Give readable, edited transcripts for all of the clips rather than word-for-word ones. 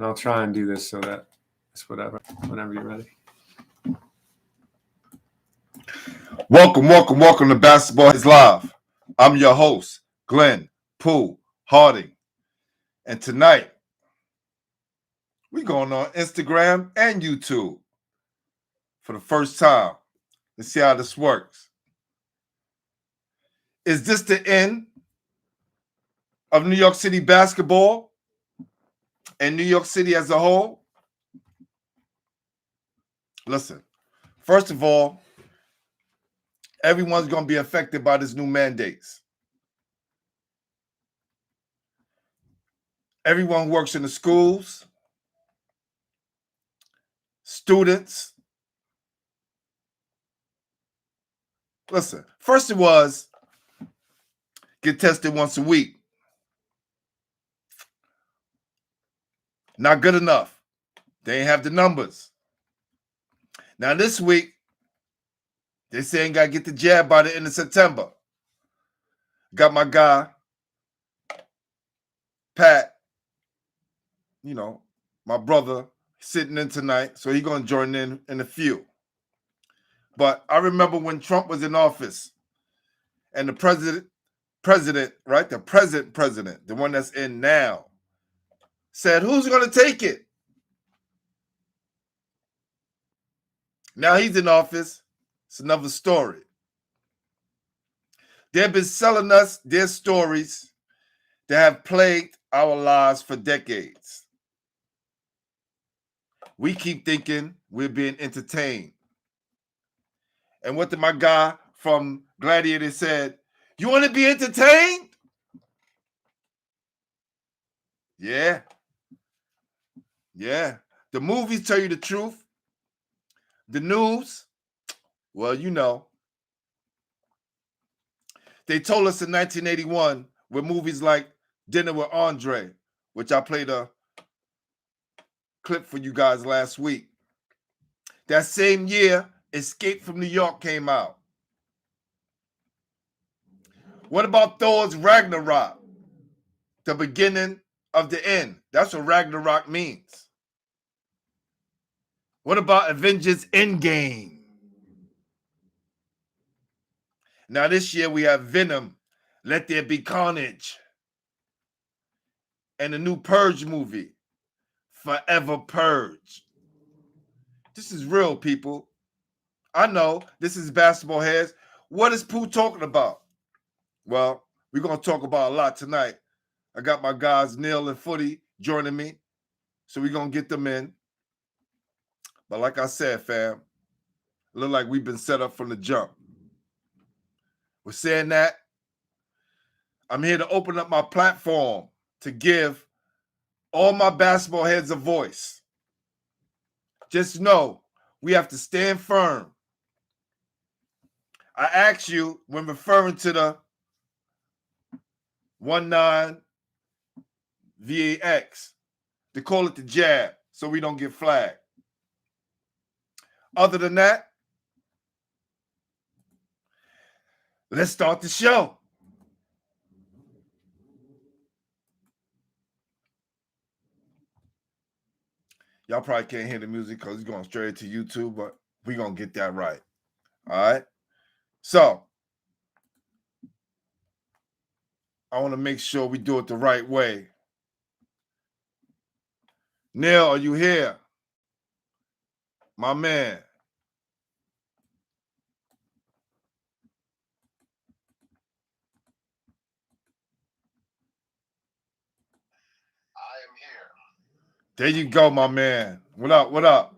And I'll try and do this so that it's whenever you're ready. Welcome to Basketball is Live. I'm your host, Glenn Pooh Harding. And tonight, we're going on Instagram and YouTube for the first time. Let's see how this works. Is this the end of New York City basketball and New York City as a whole? Listen, first of all, everyone's going to be affected by this new mandates. Everyone works in the schools, students. Listen, first it was get tested once a week. Not good enough. They ain't have the numbers. Now this week, they say ain't got to get the jab by the end of September. Got my guy, Pat, my brother, sitting in tonight, so he's going to join in a few. But I remember when Trump was in office and the president, right? The present president, the one that's in now, said, who's going to take it? Now he's in office. It's another story. They've been selling us their stories that have plagued our lives for decades. We keep thinking we're being entertained. And what did my guy from Gladiator said? You want to be entertained? Yeah. Yeah. The movies tell you the truth. The news, well, They told us in 1981 with movies like Dinner with Andre, which I played a clip for you guys last week. That same year, Escape from New York came out. What about Thor's Ragnarok? The beginning of the end. That's what Ragnarok means. What about Avengers Endgame? Now this year we have Venom, Let There Be Carnage. And the new Purge movie, Forever Purge. This is real, people. I know this is Basketball Heads. What is Pooh talking about? Well, we're going to talk about a lot tonight. I got my guys Neil and Footy joining me, so we're going to get them in. But like I said, fam, it look like we've been set up from the jump. With saying that, I'm here to open up my platform to give all my basketball heads a voice. Just know we have to stand firm. I ask you, when referring to the 19 VAX, to call it the jab so we don't get flagged. Other than that, let's start the show. Y'all probably can't hear the music because it's going straight to YouTube, but we're going to get that right. All right? So, I want to make sure we do it the right way. Neil, are you here? My man. I am here. There you go, my man. What up? What up?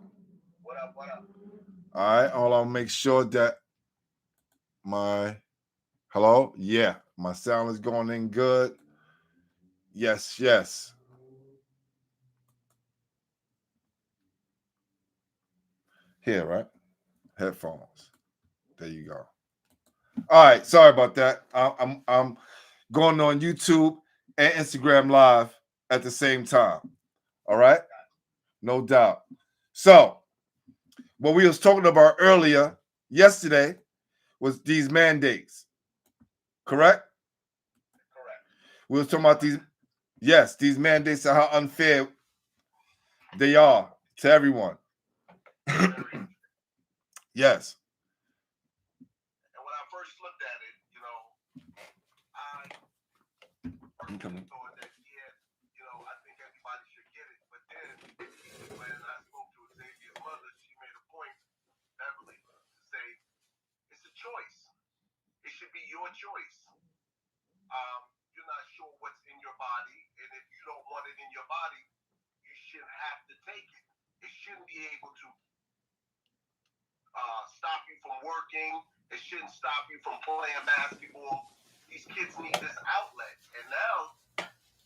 All right, hold on. Make sure that my hello? Yeah, my sound is going in good. Yes. Here, right? Headphones. There you go. All right, sorry about that. I'm going on YouTube and Instagram Live at the same time. All right? No doubt. So, what we was talking about earlier, yesterday, was these mandates. Correct? Correct. We was talking about these mandates and how unfair They are to everyone. Yes. And when I first looked at it, you know, I personally thought that, yeah, you know, I think everybody should get it. But then when I spoke to Xavier's mother, she made a point, Beverly, to say it's a choice. It should be your choice. You're not sure what's in your body, and if you don't want it in your body, you shouldn't have to take it. It shouldn't be able to stop you from working. It shouldn't stop you from playing basketball. These kids need this outlet. And now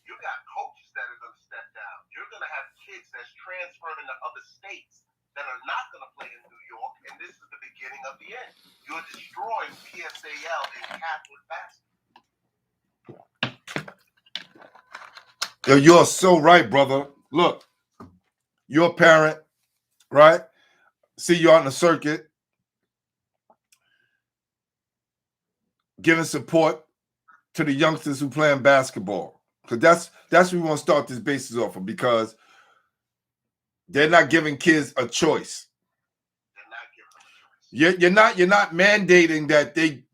you got coaches that are going to step down. You're going to have kids that's transferring to other states that are not going to play in New York. And this is the beginning of the end. You're destroying PSAL and Catholic basketball. Yo, you're so right, brother. Look, you're a parent, right? See you on the circuit, giving support to the youngsters who playing basketball. Because that's what we want to start this basis off of, because they're not giving kids a choice. You're not mandating that they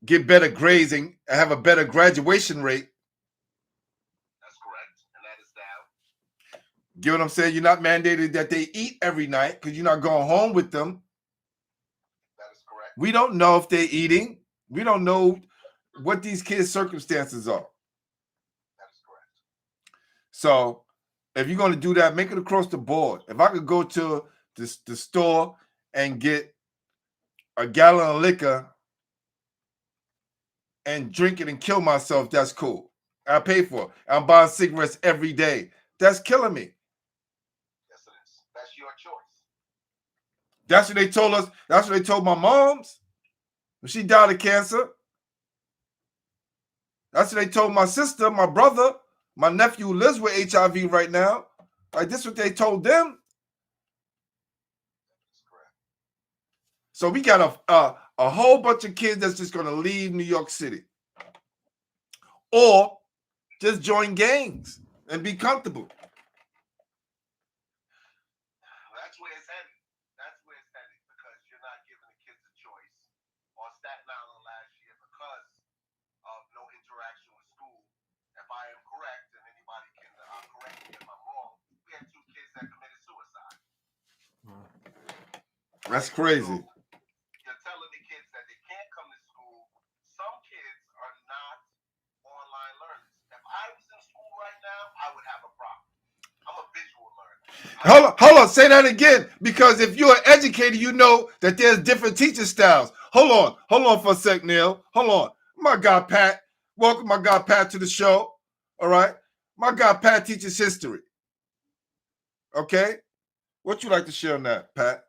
get better grades and have a better graduation rate. That's correct, and that is down. Get what I'm saying? You're not mandating that they eat every night because you're not going home with them. That is correct. We don't know if they're eating. We don't know what these kids' circumstances are. That is correct. So if you're going to do that, make it across the board. If I could go to the store and get a gallon of liquor and drink it and kill myself, that's cool. I pay for it. I'm buying cigarettes every day. That's killing me. Yes, it is. That's your choice. That's what they told us. That's what they told my moms when she died of cancer. That's what they told my sister, my brother, my nephew who lives with HIV right now. Like, this is what they told them. That's correct. So we got a whole bunch of kids that's just going to leave New York City. Or just join gangs and be comfortable. That's where it's headed. That's where it's headed, because you're not giving the kids a choice. On Staten Island last year, because of no interaction with school, if I am correct, and anybody can correct me if I'm wrong, we had 2 kids that committed suicide. That's crazy. So you're telling the kids that they can't come to school. Some kids are not online learners. If I was in school right now, I would have a problem. I'm a visual learner. Hold on, say that again. Because if you're an educator, you know that there's different teaching styles. Hold on for a sec, Neil. Hold on. My guy Pat, welcome my guy Pat to the show. All right. My guy Pat teaches history. Okay. What you like to share on that, Pat?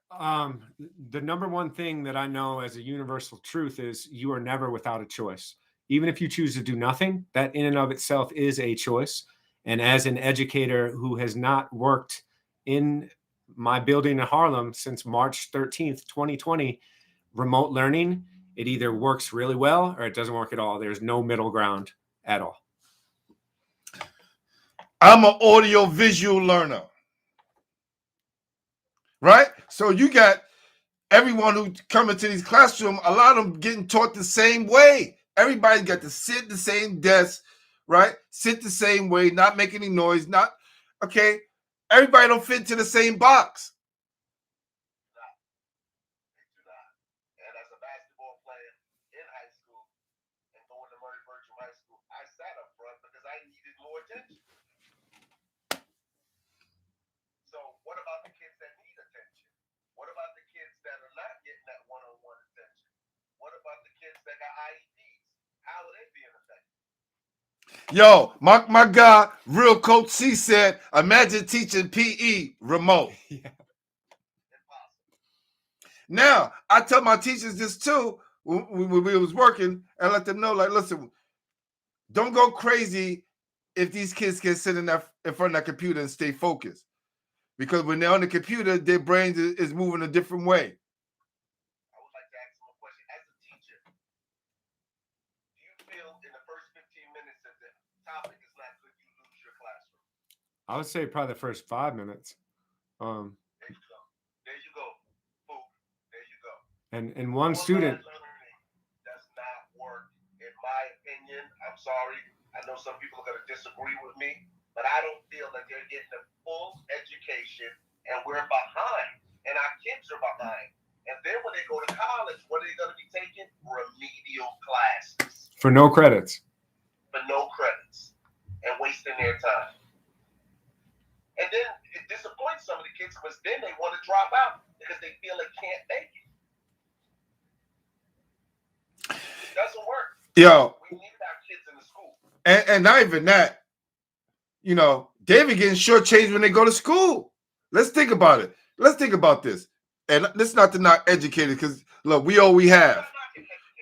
The number one thing that I know as a universal truth is you are never without a choice. Even if you choose to do nothing, that in and of itself is a choice. And as an educator who has not worked in my building in Harlem since March 13th, 2020, remote learning, it either works really well or it doesn't work at all. There's no middle ground at all. I'm an audio visual learner. Right? So you got everyone who come into these classrooms, a lot of them getting taught the same way. Everybody got to sit the same desk, right? Sit the same way, not make any noise, not, okay? Everybody don't fit into the same box. They do not. And as a basketball player in high school and going to Murray Bertram High School, I sat up front because I needed more attention. So what about the kids that need attention? What about the kids that are not getting that one-on-one attention? What about the kids that got IEPs? How are they being affected? Yo, my guy, Real Coach C said, imagine teaching PE remote. Yeah. Impossible. Now, I tell my teachers this too when we was working, and let them know, like, listen, don't go crazy if these kids can sit in front of that computer and stay focused. Because when they're on the computer, their brains is moving a different way. I would like to ask them a question. As a teacher, do you feel in the first 15 minutes that the topic is not good, you lose your classroom? I would say probably the first 5 minutes. There you go. There you go. Boom. There you go. And one student. Learning does not work, in my opinion. I'm sorry. I know some people are going to disagree with me, but I don't feel that they're getting a full education, and we're behind, and our kids are behind. And then when they go to college, what are they going to be taking? Remedial classes. For no credits. For no credits. And wasting their time. And then it disappoints some of the kids because then they want to drop out because they feel they can't make it. It doesn't work. Yo. We need our kids in the school. And not even that. You know, David getting shortchanged when they go to school. Let's think about it. Let's think about this. And this not to not educated, because look, we all we have.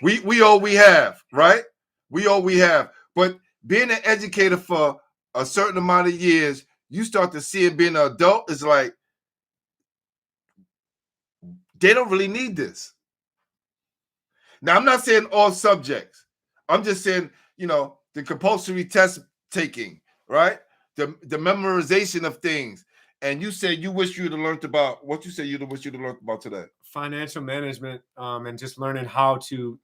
We all we have, right? We all we have. But being an educator for a certain amount of years, you start to see it being an adult is like they don't really need this. Now, I'm not saying all subjects. I'm just saying, you know, the compulsory test taking, right? The memorization of things. And you said you wish you'd have learned about what you said you wish you'd have learned about today. Financial management, and just learning how to,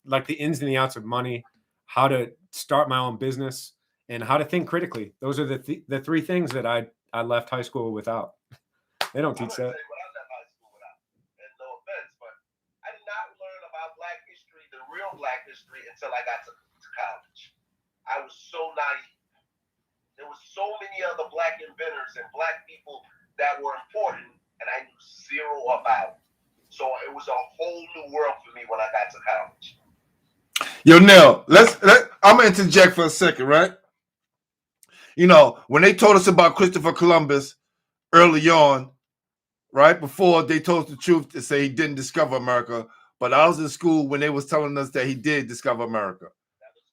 like, the ins and the outs of money, how to start my own business, and how to think critically. Those are the three things that I left high school without. They don't teach that. What I left high school without, and no offense, but I did not learn about Black history, the real Black history, until I got to college. I was so naive. There was so many other Black inventors and Black people that were important, and I knew zero about. So it was a whole new world for me when I got to college. Yo, Nell, I'm gonna interject for a second, right? You know, when they told us about Christopher Columbus early on, right before they told us the truth to say he didn't discover America, but I was in school when they was telling us that he did discover America,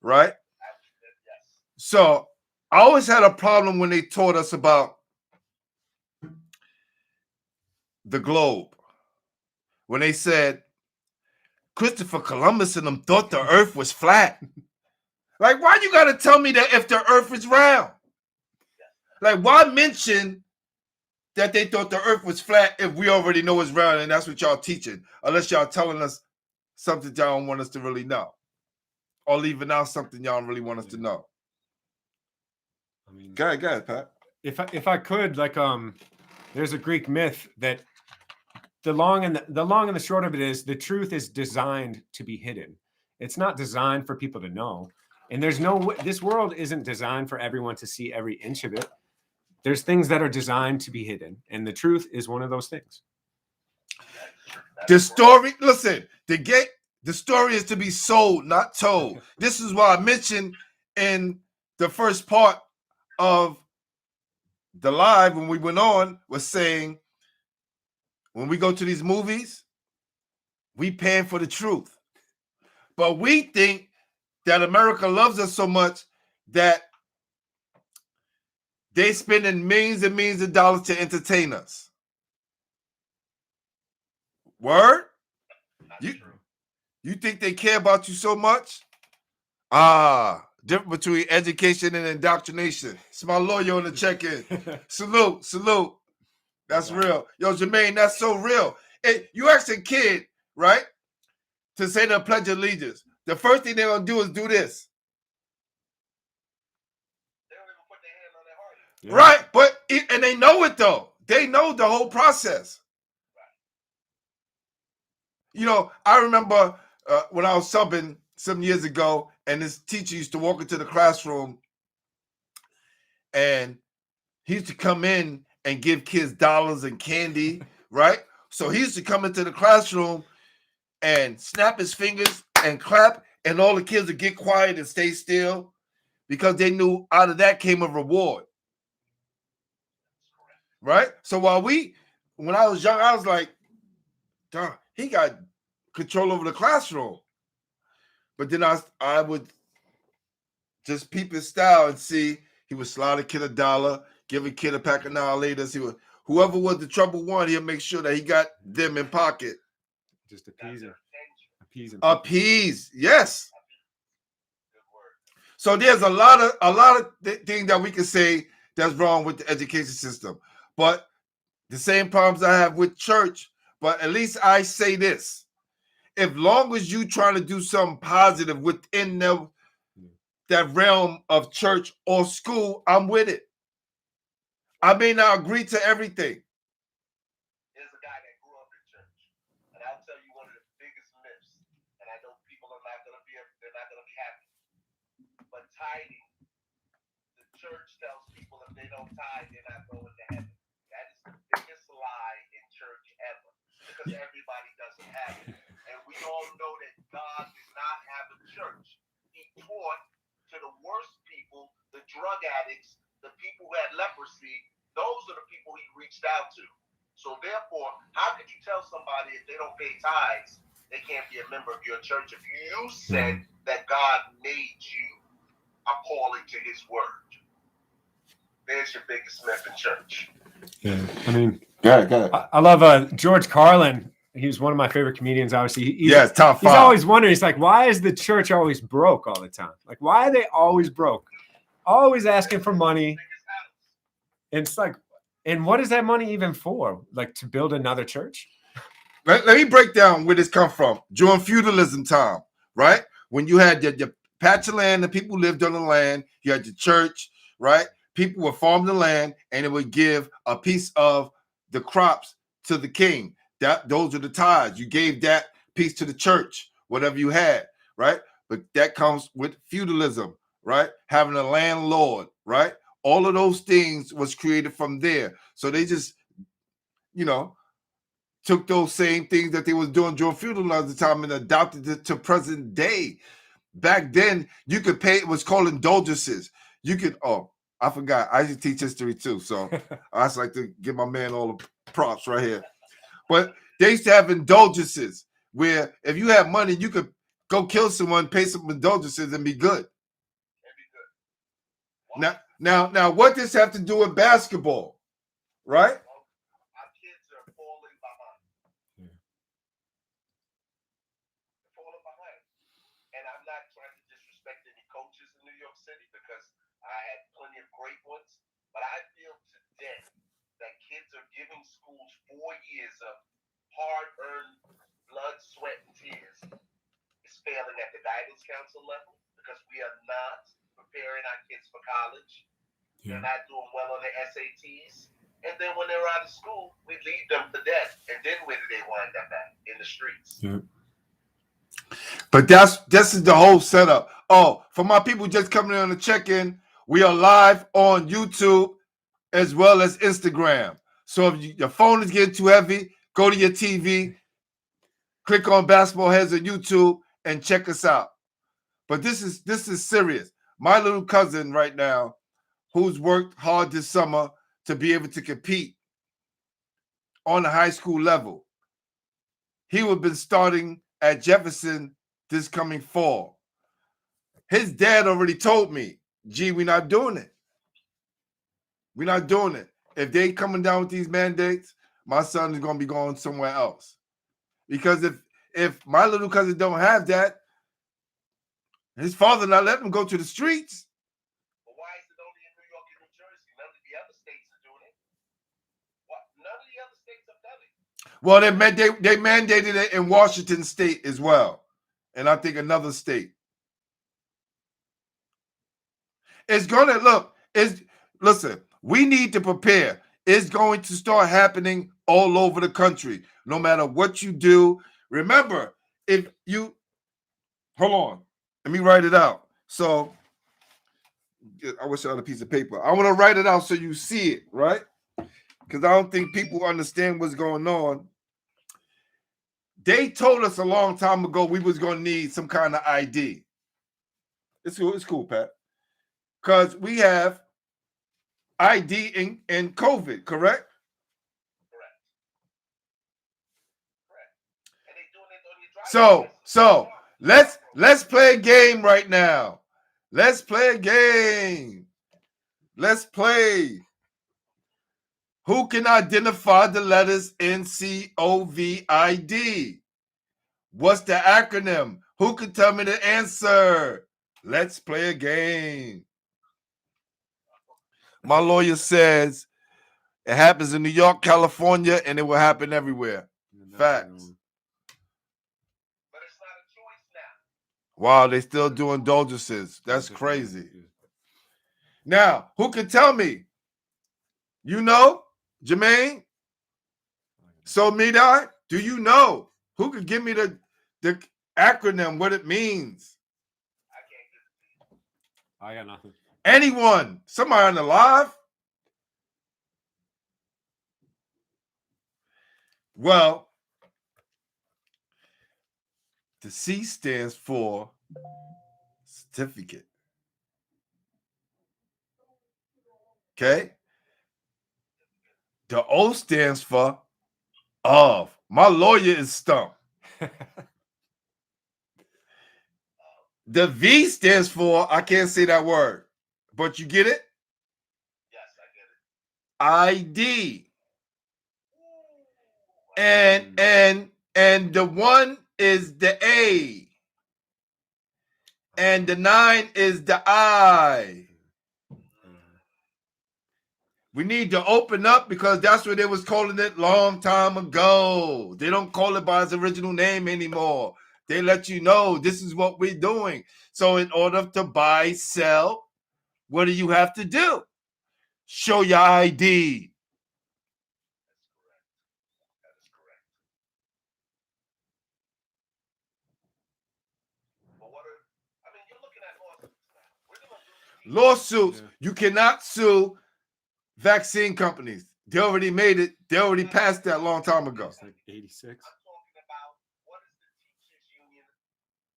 right? So I always had a problem when they taught us about the globe. When they said Christopher Columbus and them thought the earth was flat. Like, why you gotta tell me that if the earth is round? Like, why mention that they thought the earth was flat if we already know it's round and that's what y'all teaching? Unless y'all telling us something y'all don't want us to really know. Or leaving out something y'all don't really want us to know. I mean, Go ahead, Pat. If I could, like, there's a Greek myth that the long and the short of it is the truth is designed to be hidden. It's not designed for people to know. And there's no, this world isn't designed for everyone to see every inch of it. There's things that are designed to be hidden. And the truth is one of those things. The story, listen, the story is to be sold, not told. This is why I mentioned in the first part of the live when we went on was saying, when we go to these movies, we paying for the truth. But we think that America loves us so much that they spending millions and millions of dollars to entertain us. Word? You think they care about you so much? Difference between education and indoctrination. It's my lawyer on the check-in. Salute. That's real. Yo, Jermaine, that's so real. Hey, you ask a kid, right, to say the Pledge of Allegiance. The first thing they're going to do is do this. They don't even put their hand on their heart. Yeah. Right, and they know it, though. They know the whole process. You know, I remember when I was subbing some years ago, and this teacher used to walk into the classroom, and he used to come in and give kids dollars and candy, right? So he used to come into the classroom and snap his fingers and clap, and all the kids would get quiet and stay still because they knew out of that came a reward, right? So when I was young, I was like, darn, he got control over the classroom. But then I would just peep his style and see he would slide a kid $1, give a kid a pack of Annihilators. Whoever was the trouble one, he'll make sure that he got them in pocket. Just appease him. Appease, yes. So there's a lot of things that we can say that's wrong with the education system. But the same problems I have with church, but at least I say this. If long as you trying to do something positive within that realm of church or school, I'm with it. I may not agree to everything. There's a guy that grew up in church, and I'll tell you one of the biggest myths, and I know people are not gonna be happy. But tithing, the church tells people if they don't tithe, they're not going to heaven. That is the biggest lie in church ever, because everybody doesn't have it. And we all know that God did not have a church. He taught to the worst people, the drug addicts, the people who had leprosy. Those are the people he reached out to. So therefore, how could you tell somebody if they don't pay tithes, they can't be a member of your church if you said that God made you according to his word? There's your biggest myth in church. Yeah, I mean, Go ahead. I love George Carlin. He's one of my favorite comedians, obviously. Yes, top 5. He's always wondering, he's like, why is the church always broke all the time? Like, why are they always broke? Always asking for money. And it's like, and what is that money even for? Like, to build another church? Let me break down where this come from. During feudalism time, right? When you had your patch of land, the people lived on the land, you had your church, right? People would farm the land, and it would give a piece of the crops to the king. Those are the tithes. You gave that piece to the church, whatever you had, right? But that comes with feudalism, right? Having a landlord, right? All of those things was created from there. So they just, took those same things that they was doing during feudalism time and adopted it to present day. Back then, you could pay, it was called indulgences. You could, I forgot. I used to teach history too. So I just like to give my man all the props right here. But they used to have indulgences where if you had money, you could go kill someone, pay some indulgences, and be good. Now, what does this have to do with basketball, right? Our kids are falling behind. They're falling behind. And I'm not trying to disrespect any coaches in New York City because I had plenty of great ones. But I feel today that kids are giving schools 4 years of hard-earned blood, sweat, and tears. It's failing at the guidance council level because we are not preparing our kids for college. They're not doing well on the SATs. And then when they're out of school, we leave them for dead. And then where do they wind up at? In the streets. Yeah. But this is the whole setup. Oh, for my people just coming in on the check-in, we are live on YouTube as well as Instagram. So if your phone is getting too heavy, go to your TV, click on Basketball Heads on YouTube, and check us out. But this is serious. My little cousin right now, who's worked hard this summer to be able to compete on the high school level, he would have been starting at Jefferson this coming fall. His dad already told me, G, we're not doing it. We're not doing it. If they coming down with these mandates, my son is going to be going somewhere else. Because if my little cousin don't have that, his father not letting him go to the streets. But why is it only in New York and New Jersey? None of the other states are doing it. What? None of the other states have done it. Well, they mandated it in Washington State as well. And I think another state. It's going to listen, we need to prepare. It's going to start happening all over the country, no matter what you do. Remember, hold on, let me write it out. So I wish I had a piece of paper. I want to write it out so you see it, right? Because I don't think people understand what's going on. They told us a long time ago we was going to need some kind of ID. It's cool, Pat. Because we have ID in COVID, correct? Correct. And they doing it on your driver's So let's play a game right now. Let's play a game. Let's play. Who can identify the letters NCOVID? What's the acronym? Who can tell me the answer? Let's play a game. My lawyer says it happens in New York, California, and it will happen everywhere. Facts. But it's not a choice now. Wow, they still do indulgences. That's crazy. Now, who can tell me? You know, Jermaine? So Midai, do you know? Who could give me the acronym, what it means? I can't give it to you. I got nothing. Anyone? Somebody on the live? Well, the C stands for certificate. Okay? The O stands for of. My lawyer is stumped. The V stands for, I can't say that word, but you get it? Yes, I get it. ID. And the 1 is the A. And the 9 is the I. We need to open up because that's what they was calling it long time ago. They don't call it by its original name anymore. They let you know this is what we're doing. So in order to buy, sell, what do you have to do? Show your ID. That is correct. But what are, I mean, you're looking at lawsuits now. We're going to do Lawsuits. Yeah. You cannot sue vaccine companies. They already made it. They already passed that a long time ago. It's like 86. I'm talking about what is the teachers union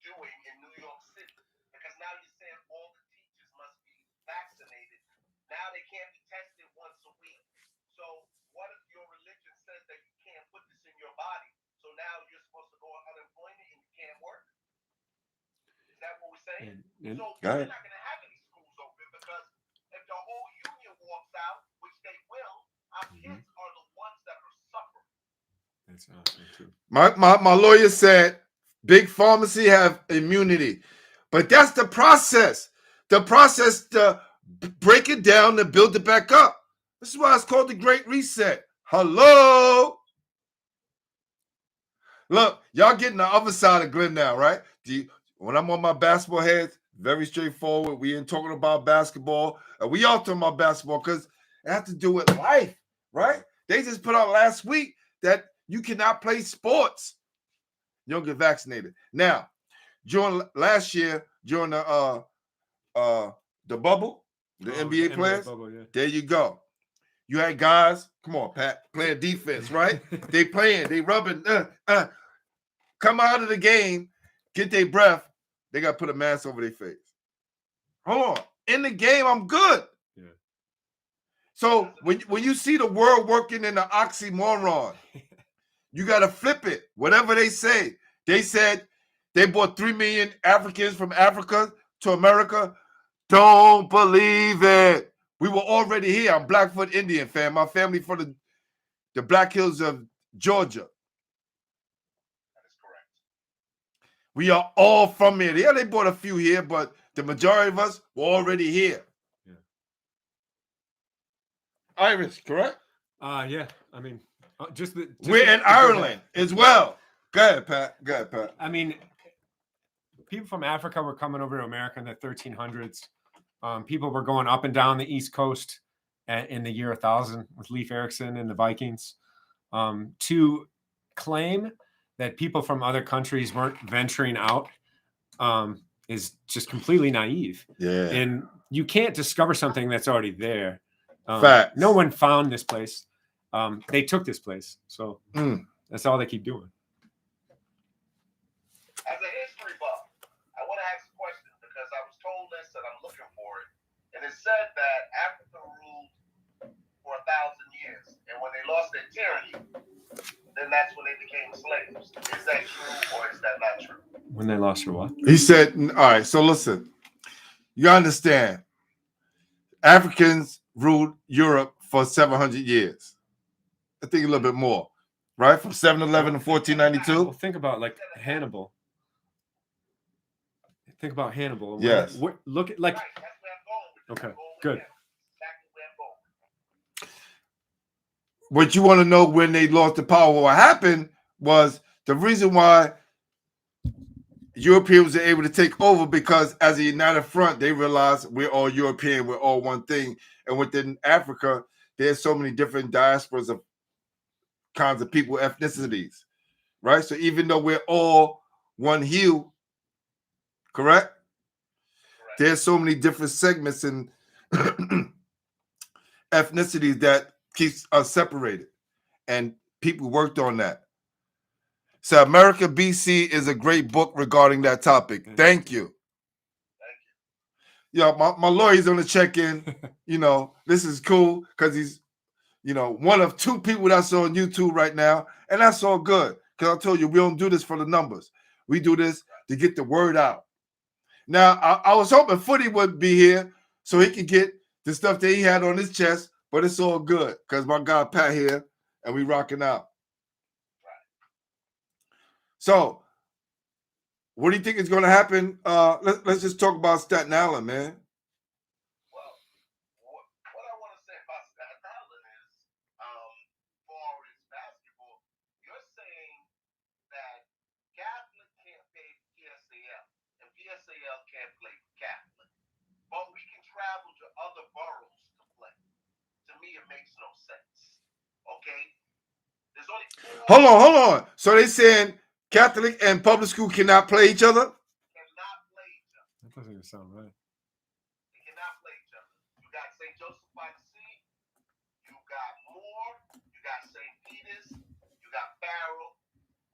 doing in New York City? Because now you're saying all the teachers must be vaccinated. Now they can't be tested once a week. So what if your religion says that you can't put this in your body? So now you're supposed to go on unemployment and you can't work? Is that what we're saying? So we're not going to have any schools open because if the whole union walks out, which they will, our kids are the ones that are suffering. That's awesome too. My lawyer said big pharmacy have immunity, but that's the process. The process to break it down and build it back up. This is why it's called the Great Reset. Hello. Look, y'all getting the other side of Glenn now, right? When I'm on my basketball heads, very straightforward. We ain't talking about basketball. We all talking about basketball because it has to do with life, right? They just put out last week that you cannot play sports. You don't get vaccinated. Now, during last year, during the bubble, the NBA players, bubble, yeah. there you go. You had guys, come on, Pat, playing defense, right? They playing, they rubbing, come out of the game, get their breath, they got to put a mask over their face. Hold on. In the game, I'm good. Yeah. So when you see the world working in the oxymoron, you got to flip it. Whatever they say. They said they brought 3 million Africans from Africa to America. Don't believe it. We were already here. I'm Blackfoot Indian, fam. My family from the Black Hills of Georgia. That is correct. We are all from here. Yeah, they brought a few here, but the majority of us were already here. Yeah. Irish, correct? Yeah. I mean, we're in Ireland as well. Go ahead, Pat. I mean, people from Africa were coming over to America in the 1300s. People were going up and down the East Coast in the year 1000 with Leif Erikson and the Vikings. To claim that people from other countries weren't venturing out is just completely naive. Yeah. And you can't discover something that's already there. Facts. No one found this place. They took this place. So that's all they keep doing. As a history buff, I want to ask a question because I was told this and I'm looking for it. And it said that Africa ruled for 1,000 years. And when they lost their tyranny, then that's when they became slaves. Is that true or is that not true? When they lost their what? He said, all right, so listen. You understand. Africans ruled Europe for 700 years. I think a little bit more, right? From 711 to 1492. Well, think about like Hannibal. Think about Hannibal. Yes. Look at like. Right, that's where I'm going with this. Okay, I'm going with good. him. Exactly where I'm going. But you want to know when they lost the power. What happened was the reason why Europeans were able to take over, because as a united front, they realized we're all European, we're all one thing. And within Africa, there's so many different diasporas of kinds of people, ethnicities, right? So even though we're all one hue, correct? There's so many different segments and ethnicities that keeps us separated. And people worked on that. So America BC is a great book regarding that topic. Thank you. Yeah, my lawyer's on the check-in. This is cool because he's, one of two people that's on YouTube right now. And that's all good. Because I told you, we don't do this for the numbers. We do this to get the word out. Now, I was hoping Footy would be here so he could get the stuff that he had on his chest, but it's all good because my guy Pat here and we rocking out. So, what do you think is going to happen? Let's just talk about Staten Island, man. Well, what I want to say about Staten Island is, for its basketball, you're saying that Catholic can't play PSAL, and PSAL can't play Catholic. But we can travel to other boroughs to play. To me, it makes no sense. Okay? There's only Hold on. So they saying Catholic and public school cannot play each other? Cannot play each other. That doesn't even sound right. They cannot play each other. You got St. Joseph by the Sea. You got Moore. You got St. Peter's. You got Farrell.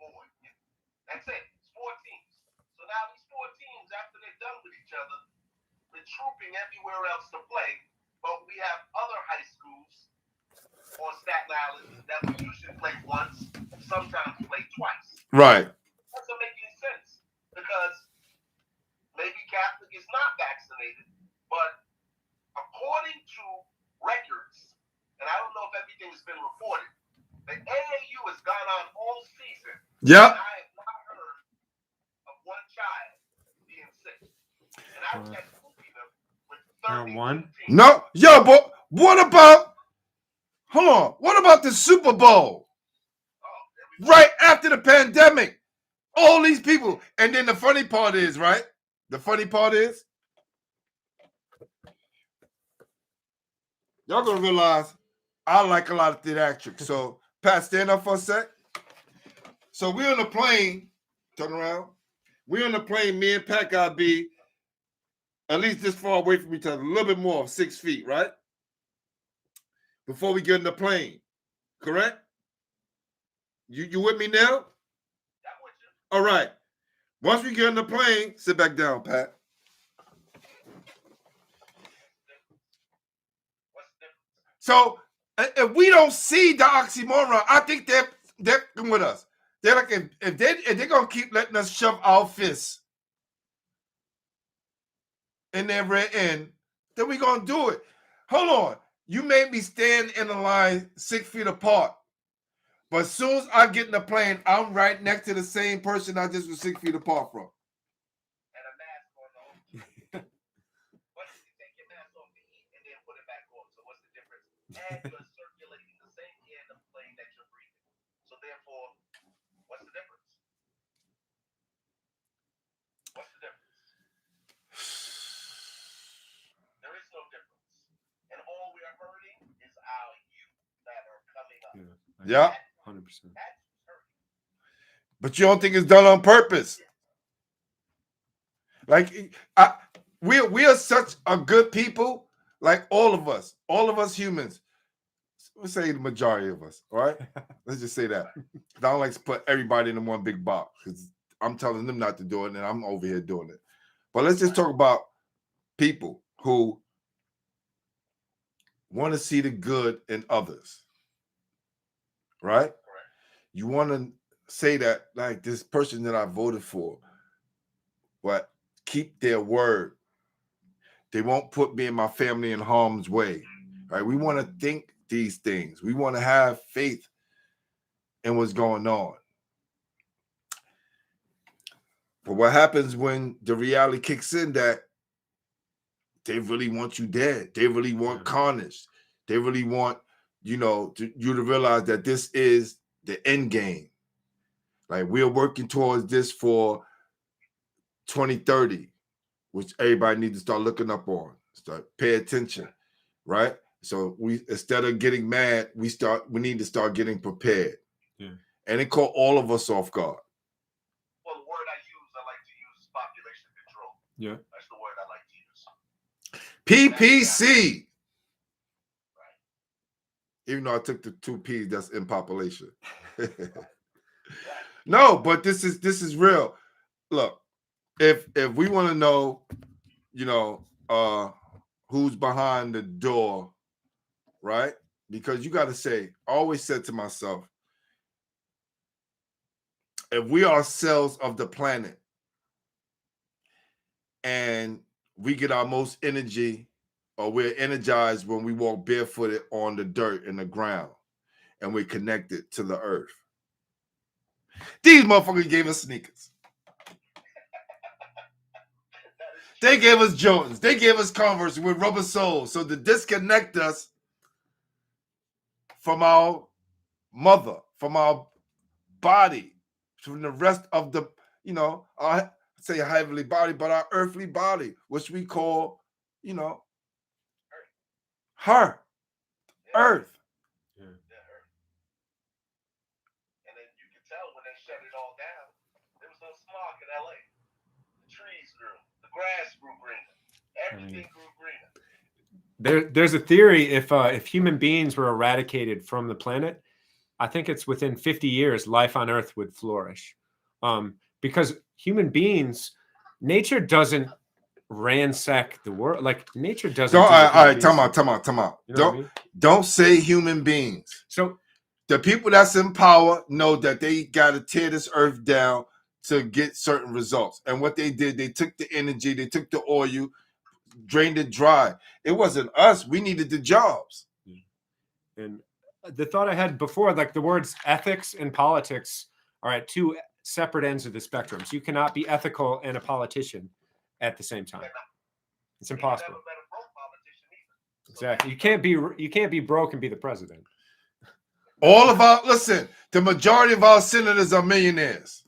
Boyd. That's it. It's 4 teams. So now these 4 teams, after they're done with each other, they're trooping everywhere else to play. But we have other high schools on Staten Island that we usually play once, sometimes play twice. Right. That doesn't make any sense because maybe Catholic is not vaccinated, but according to records, and I don't know if everything's been reported, the AAU has gone on all season. Yep. And I have not heard of one child being sick. And I was at them with 30 one? teams. No, yo, but what about, hold on, what about the Super Bowl? Right after the pandemic, all these people. And then the funny part is, right? The funny part is, y'all gonna realize I like a lot of theatrics. So, Pat, stand up for a sec. So we're on the plane, turn around. We're on the plane, me and Pat gotta be at least this far away from each other, a little bit more, 6 feet, right? Before we get in the plane, correct? You with me now? All right. Once we get in the plane, sit back down, Pat. So if we don't see the oxymoron, I think they're with us. They're like, if they're gonna keep letting us shove our fists in their rear end, then we're gonna do it. Hold on. You made me stand in a line 6 feet apart. But as soon as I get in the plane, I'm right next to the same person I just was 6 feet apart from. And a mask on the whole. But you take your mask off to eat and then put it back on. So what's the difference? And you're circulating the same air in the plane that you're breathing. So therefore, what's the difference? What's the difference? There is no difference. And all we are hurting is our youth that are coming up. Yeah. 100%. But you don't think it's done on purpose? Like, we are such a good people, like all of us humans. Let's say the majority of us, all right? Let's just say that. I don't like to put everybody in one big box because I'm telling them not to do it and I'm over here doing it. But let's just talk about people who want to see the good in others, right? You want to say that, like, this person that I voted for, but keep their word. They won't put me and my family in harm's way, right? We want to think these things. We want to have faith in what's going on. But what happens when the reality kicks in that they really want you dead? They really want carnage. They really want you know, you to realize that this is the end game. Like, we're working towards this for 2030, which everybody needs to start looking up on, start pay attention, right? So we, instead of getting mad, we need to start getting prepared. Yeah. And it caught all of us off guard. Well, the word I like to use is population control. Yeah. That's the word I like to use. PPC. Right. Even though I took the 2 P's, that's in population. No, but this is real. Look, if we want to know, you know, who's behind the door, right? Because you got to say, I always said to myself, if we are cells of the planet and we get our most energy, or we're energized when we walk barefooted on the dirt in the ground and we're connected to the earth. These motherfuckers gave us sneakers. They gave us Jordans. They gave us Converse with rubber soles. So to disconnect us from our mother, from our body, from the rest of the, you know, our, say heavenly body, but our earthly body, which we call, you know, her, earth. Yeah, Earth. And then you can tell when they shut it all down, there was no smog in LA. The trees grew, the grass grew greener, everything grew greener. There's a theory, if human beings were eradicated from the planet, I think it's within 50 years, life on Earth would flourish. Because human beings, nature doesn't ransack the world. Like, nature doesn't. All right, time out. You know what I mean? Don't say human beings. So the people that's in power know that they got to tear this earth down to get certain results. And what they did, they took the energy, they took the oil, drained it dry. It wasn't us. We needed the jobs. And the thought I had before, like, the words ethics and politics are at 2 separate ends of the spectrum. So you cannot be ethical and a politician at the same time. It's impossible. Exactly. You can't be broke and be the president. Listen, the majority of our senators are millionaires.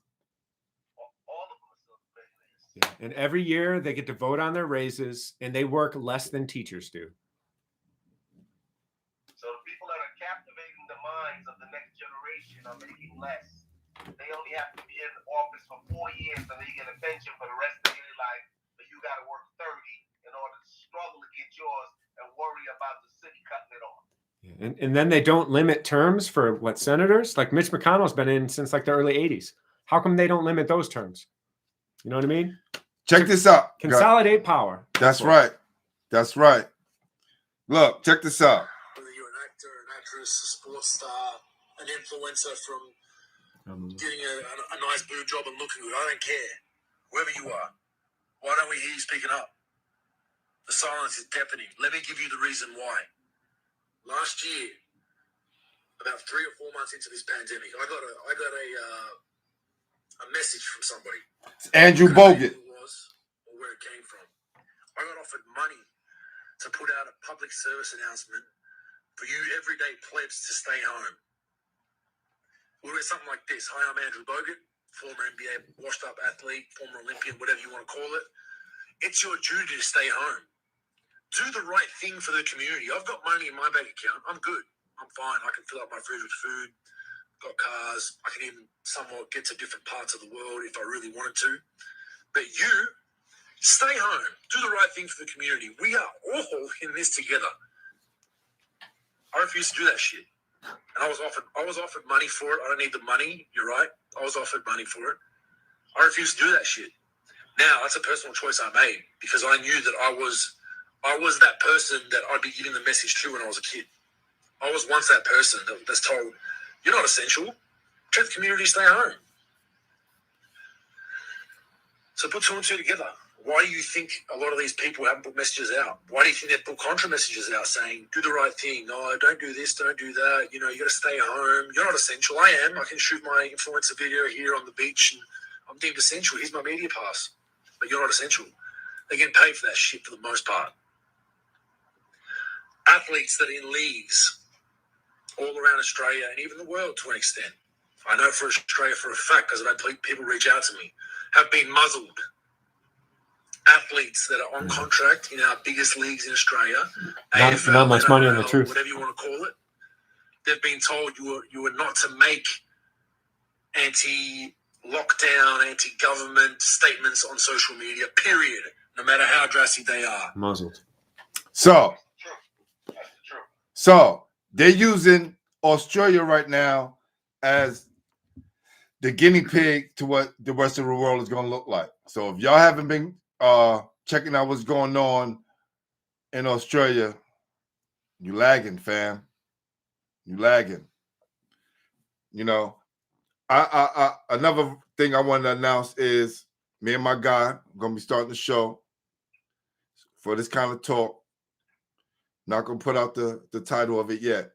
Yeah. And every year they get to vote on their raises, and they work less than teachers do. So the people that are captivating the minds of the next generation are making less. They only have to be in office for 4 years and they get a pension for the rest of their life, but you got to work 30 in order to struggle to get yours and worry about the city cutting it off. And then they don't limit terms for what senators, like Mitch McConnell's been in since like the early 80s. How come they don't limit those terms? You know what I mean? Check this out. Consolidate power. That's right. That's right. Look, check this out. Whether you're an actor, an actress, a sports star, an influencer, from getting a nice boob job and looking good, I don't care. Whoever you are, why don't we hear you speaking up? The silence is deafening. Let me give you the reason why. Last year, about 3 or 4 months into this pandemic, I got a message from somebody. It's Andrew Bogut. Who it was or where it came from. I got offered money to put out a public service announcement for you everyday plebs to stay home. It was something like this. Hi, I'm Andrew Bogut, former NBA washed-up athlete, former Olympian, whatever you want to call it. It's your duty to stay home. Do the right thing for the community. I've got money in my bank account. I'm good. I'm fine. I can fill up my fridge with food. Got cars. I can even somewhat get to different parts of the world if I really wanted to. But you, stay home. Do the right thing for the community. We are all in this together. I refuse to do that shit. And I was offered money for it. I don't need the money. You're right. I was offered money for it. I refuse to do that shit. Now, that's a personal choice I made because I knew that I was that person that I'd be giving the message to when I was a kid. I was once that person that's told, you're not essential. Let the community stay home. So put 2 and 2 together. Why do you think a lot of these people haven't put messages out? Why do you think they've put contra messages out saying, do the right thing? No, don't do this, don't do that. You know, you got to stay home. You're not essential. I am. I can shoot my influencer video here on the beach and I'm deemed essential. Here's my media pass. But you're not essential. They get paid for that shit for the most part. Athletes that are in leagues all around Australia and even the world to an extent. I know for Australia for a fact, because I've had people reach out to me, have been muzzled. Athletes that are on contract in our biggest leagues in Australia, AFL, not much money on the NRL, truth. whatever you want to call it, they've been told you were not to make anti-lockdown, anti-government statements on social media, period, no matter how drastic they are. Muzzled. So, True. That's the truth. so they're using Australia right now as the guinea pig to what the rest of the world is going to look like. So if y'all haven't been checking out what's going on in Australia, you lagging, fam. You lagging. You know, I another thing I want to announce is me and my guy going to be starting the show for this kind of talk. Not going to put out the title of it yet,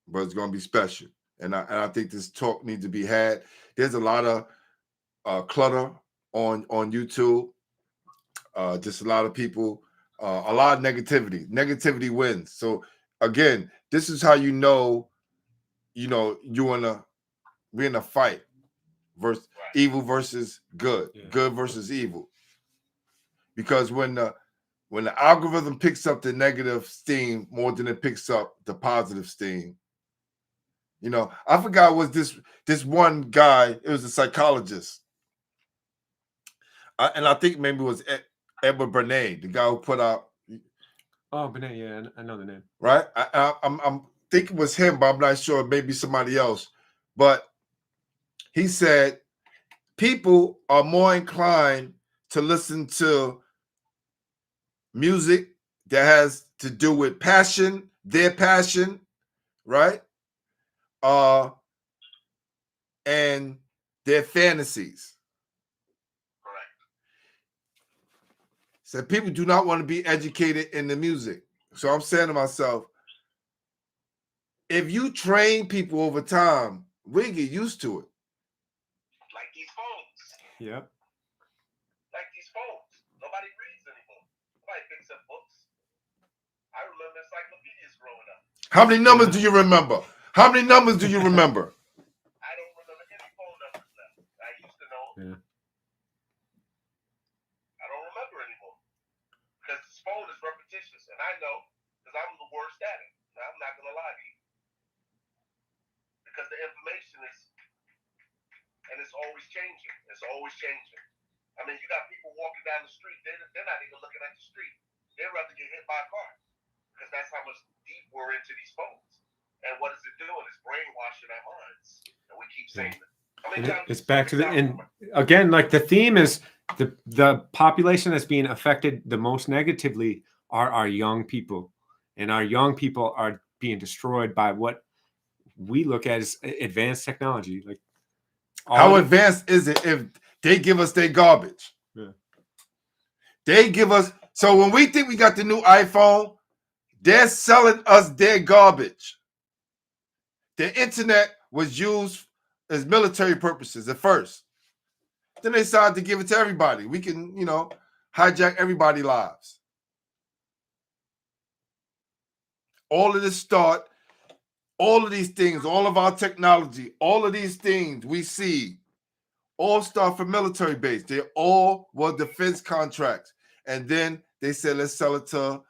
but it's going to be special. And I think this talk needs to be had. There's a lot of clutter on YouTube. Just a lot of people, a lot of negativity. Negativity wins. So again, this is how you know we're in a fight versus evil versus good, good versus evil. Because when the algorithm picks up the negative steam more than it picks up the positive steam, you know, I forgot was this one guy. It was a psychologist, and I think maybe it was Edward Bernays, the guy who put out. Oh, Benet, yeah, I know the name. Right, I'm thinking it was him, but I'm not sure. Maybe somebody else. But he said people are more inclined to listen to music that has to do with passion, their passion, right? And their fantasies. Correct. So people do not want to be educated in the music. So I'm saying to myself, if you train people over time, we get used to it. Like these phones. Yep. Like these phones. Nobody reads anymore. Nobody picks up books. I remember encyclopedias growing up. How many numbers do you remember? How many numbers do you remember? I don't remember any phone numbers now. I used to know. Yeah. I don't remember anymore. Because this phone is repetitious. And I know because I'm the worst at it. I'm not going to lie to you. Because the information is, and it's always changing. It's always changing. I mean, you got people walking down the street. They're not even looking at the street. They'd rather get hit by a car. Because that's how much deep we're into these phones. And what is it doing? It's brainwashing our minds. And we keep saying that. It's back to and again, like the theme is the population that's being affected the most negatively are our young people. And our young people are being destroyed by what we look at as advanced technology. Like how advanced is it if they give us their garbage? Yeah. They give us, so when we think we got the new iPhone, they're selling us their garbage. The internet was used as military purposes at first. Then they decided to give it to everybody. We can, hijack everybody's lives. All of this start, all of these things, all of our technology, all of these things we see, all start from military base. They all were defense contracts. And then they said, let's sell it to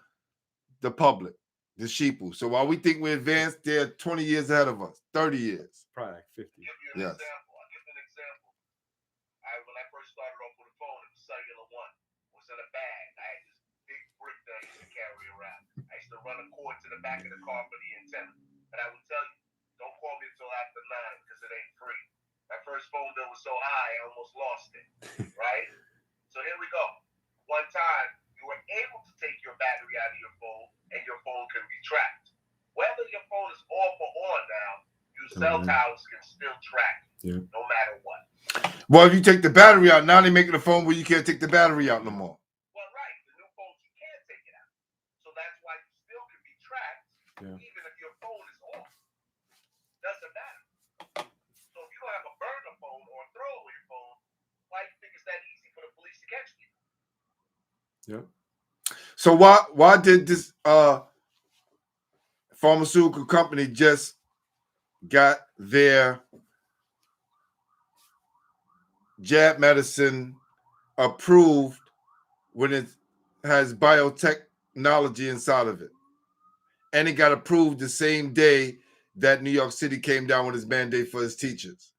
the public, the sheeple. So while we think we're advanced, they're 20 years ahead of us, 30 years. Probably like 50. I'll give you an Yes. example. When I first started off with a phone, it was cellular one. It was in a bag. I had this big brick that I used to carry around. I used to run a cord to the back of the car for the antenna. And I would tell you, don't call me until after 9 because it ain't free. My first phone bill was so high, I almost lost it. Right? So here we go. One time, you were able to take your battery out of your phone and your phone can be tracked. Whether your phone is off or on now, your cell towers can still track you, no matter what. Well, if you take the battery out, now they're making a phone where you can't take the battery out no more. Well, right. The new phones, you can't take it out. So that's why you still can be tracked, even if your phone is off. Doesn't matter. So if you don't have a burner phone or a throwaway phone, why do you think it's that easy for the police to catch you? Yep. So why did this pharmaceutical company just got their jab medicine approved when it has biotechnology inside of it. And it got approved the same day that New York City came down with its mandate for its teachers.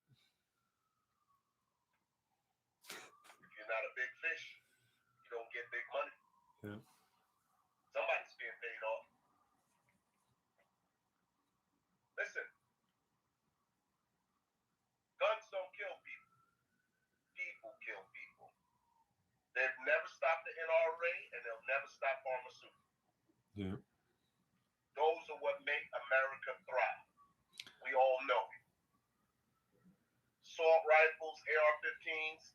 If you're not a big fish, you don't get big money. Yeah. Somebody's being paid off. Listen, guns don't kill people. People kill people. They've never stopped the NRA and they'll never stop pharmaceuticals. Yeah. Those are what make America thrive. We all know it. Assault rifles, AR-15s,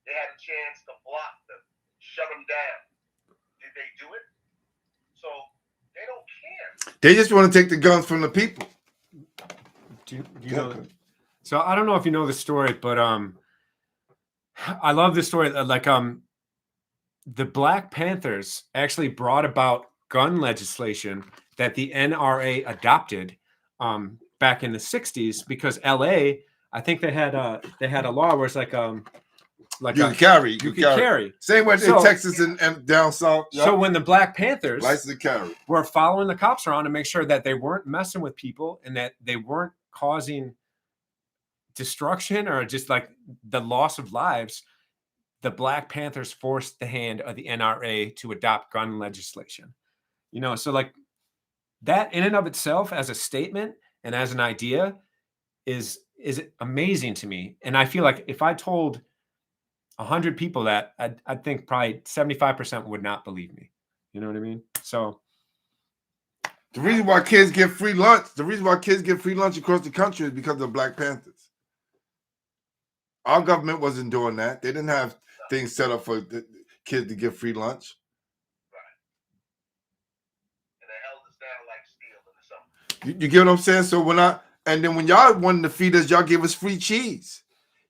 they had a chance to block them, shut them down. Did they do it? So they don't care. They just want to take the guns from the people. Do you know? So I don't know if you know the story, but I love this story. Like the Black Panthers actually brought about gun legislation that the NRA adopted back in the 60s because LA, I think they had a law where it's like you can carry. You can carry. Same way in Texas and down south. So when the Black Panthers license to carry were following the cops around to make sure that they weren't messing with people and that they weren't causing destruction or just like the loss of lives, the Black Panthers forced the hand of the NRA to adopt gun legislation. You know, so like that in and of itself as a statement and as an idea is amazing to me. And I feel like if I told 100 people that, I think probably 75% would not believe me. You know what I mean? So the reason why kids get free lunch, across the country is because of the Black Panthers. Our government wasn't doing that. They didn't have things set up for the kids to get free lunch. You get what I'm saying? So when y'all wanted to feed us, y'all gave us free cheese.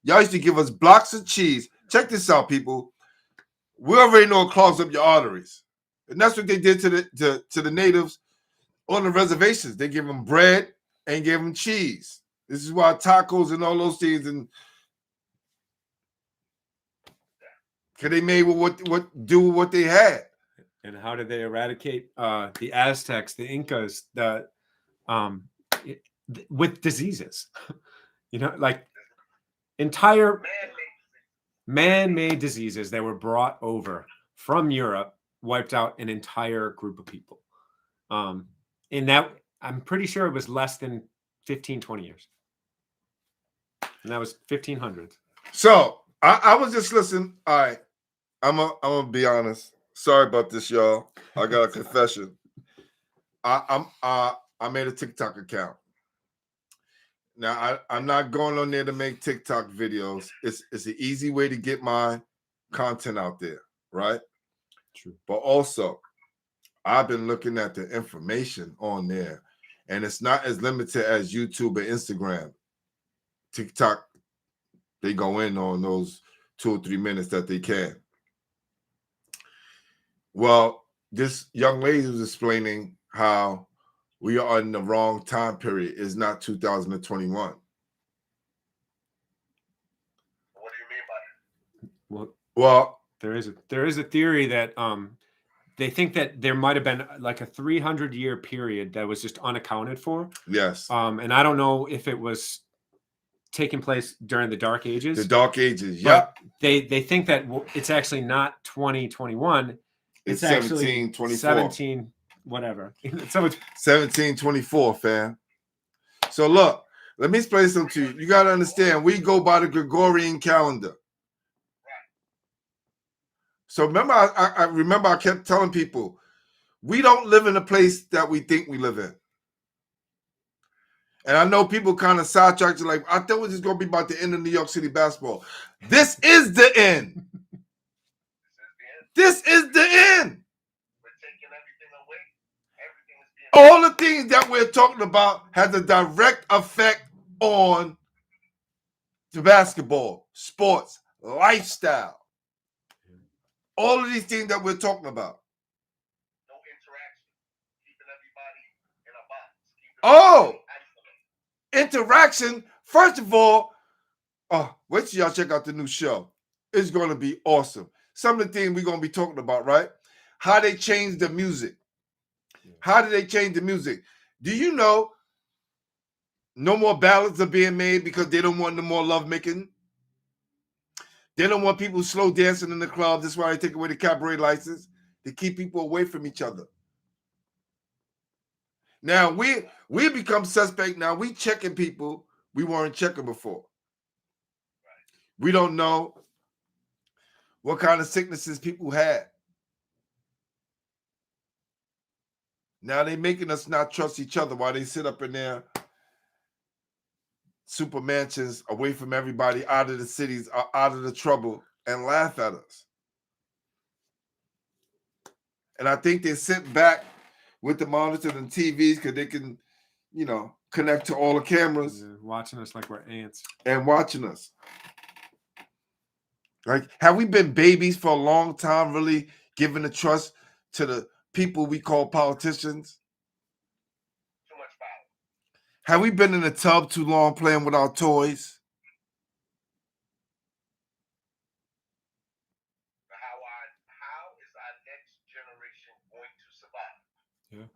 Y'all used to give us blocks of cheese. Check this out, people. We already know it clogs up your arteries. And that's what they did to the natives on the reservations. They gave them bread and gave them cheese. This is why tacos and all those things, and because they made what they had. And how did they eradicate the Aztecs, the Incas, with diseases? You know, like entire man-made diseases that were brought over from Europe, wiped out an entire group of people. And that, I'm pretty sure it was less than 15, 20 years. And that was 1500s. So I was just listening. All right, I'm gonna be honest. Sorry about this, y'all. I got a confession. I made a TikTok account. Now I'm not going on there to make TikTok videos. It's an easy way to get my content out there, right? True. But also, I've been looking at the information on there, and it's not as limited as YouTube and Instagram. TikTok, they go in on those 2 or 3 minutes that they can. Well, this young lady was explaining how we are in the wrong time period. It's not 2021. What do you mean by that? Well, there is a theory that they think that there might have been like a 300-year period that was just unaccounted for. Yes. And I don't know if it was taking place during the Dark Ages. The Dark Ages, yeah. They think that it's actually not 2021. It's 1724. 17 whatever. So it's 1724, fam. So look, let me explain something to you. You got to understand, we go by the Gregorian calendar. So remember, I remember I kept telling people, we don't live in a place that we think we live in. And I know people kind of sidetracked, like, I thought it was just going to be about the end of New York City basketball. This is the end. This is the end. We're taking everything away. Everything is being All the things that we're talking about has a direct effect on the basketball, sports, lifestyle. All of these things that we're talking about. no interaction. Keeping everybody in a box. Oh, interaction, first of all, wait till y'all check out the new show. It's going to be awesome. Some of the things we're going to be talking about, right? How they changed the music. How did they change the music? Do you know no more ballads are being made because they don't want no more lovemaking? They don't want people slow dancing in the club. That's why they take away the cabaret license to keep people away from each other. Now we become suspect. Now we checking people we weren't checking before. We don't know what kind of sicknesses people had. Now they making us not trust each other while they sit up in their super mansions away from everybody, out of the cities, out of the trouble, and laugh at us. And I think they sit back with the monitors and TVs because they can, connect to all the cameras. Yeah, watching us like we're ants. And watching us. Like, have we been babies for a long time, really giving the trust to the people we call politicians? Too much power. Have we been in the tub too long playing with our toys? How is our next generation going to survive? Yeah.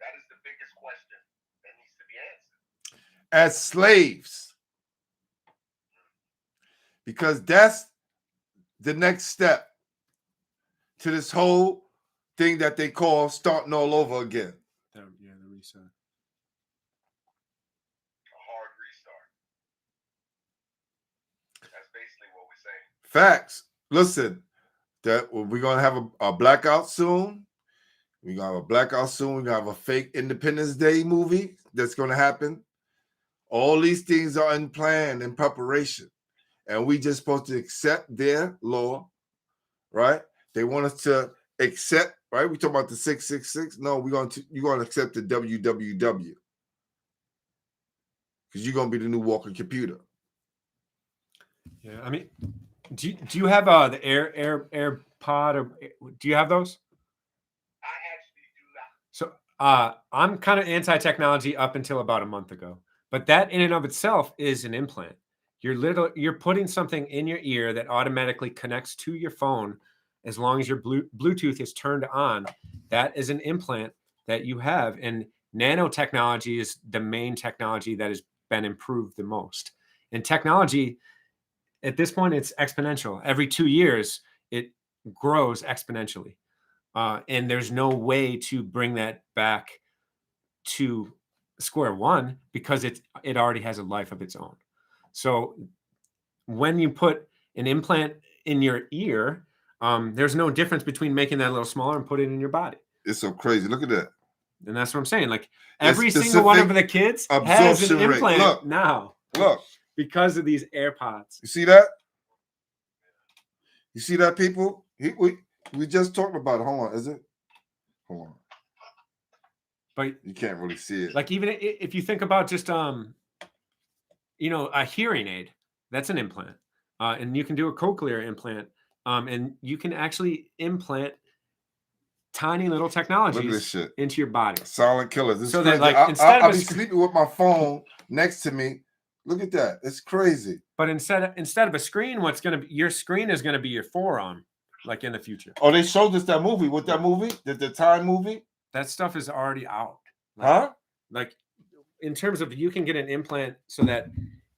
That is the biggest question that needs to be answered. As slaves. Because that's the next step to this whole thing that they call starting all over again. The reset. A hard restart. That's basically what we're saying. Facts. Listen, we're going to have a blackout soon. We're going to have a blackout soon. We're going to have a fake Independence Day movie that's going to happen. All these things are in plan, in preparation. And we just supposed to accept their law, right? They want us to accept, right? We talk about the 666. No, you're going to accept the WWW. Because you're going to be the new walking computer. Yeah, I mean, do you have the AirPod, or do you have those? I actually do not. So I'm kind of anti-technology up until about a month ago. But that in and of itself is an implant. You're putting something in your ear that automatically connects to your phone as long as your Bluetooth is turned on. That is an implant that you have. And nanotechnology is the main technology that has been improved the most. And technology, at this point, it's exponential. Every 2 years, it grows exponentially. And there's no way to bring that back to square one because it already has a life of its own. So when you put an implant in your ear, there's no difference between making that a little smaller and put it in your body. It's so crazy. Look at that. And that's what I'm saying. Like every It's single one of the kids has an absorption rate. implant now. Look. Because of these AirPods. You see that? You see that, people? We just talked about it. Hold on. Is it? Hold on. But you can't really see it. Like even if you think about just a hearing aid, that's an implant. And you can do a cochlear implant. And you can actually implant tiny little technologies into your body. Silent killers. It's so crazy. that like I'll be sleeping with my phone next to me. Look at that. It's crazy. But instead of a screen, your screen is gonna be your forearm, like in the future. Oh, they showed us that movie. What that movie? The Time movie? That stuff is already out. Huh? Like in terms of you can get an implant so that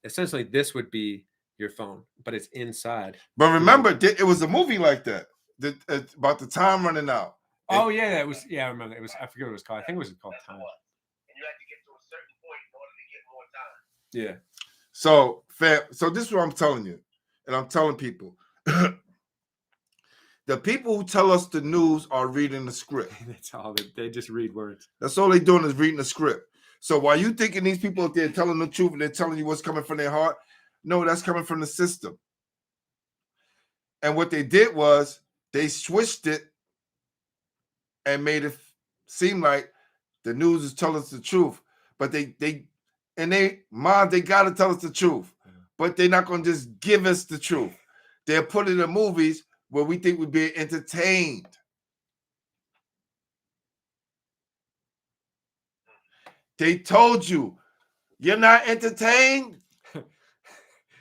essentially this would be your phone, but it's inside. But remember, it was a movie like that. About the time running out. Oh yeah, that was. Yeah, I remember. It was. I forget what it was called. I think it was called Time. And you had to get to a certain point in order to get more time. Yeah. So, so this is what I'm telling you, and I'm telling people. The people who tell us the news are reading the script. That's all. They just read words. That's all they're doing is reading the script. So while you thinking these people out there telling the truth and they're telling you what's coming from their heart, no, that's coming from the system. And what they did was they switched it and made it seem like the news is telling us the truth. But they got to tell us the truth. But they're not going to just give us the truth. They're putting the movies where we think we're being entertained. They told you You're not entertained?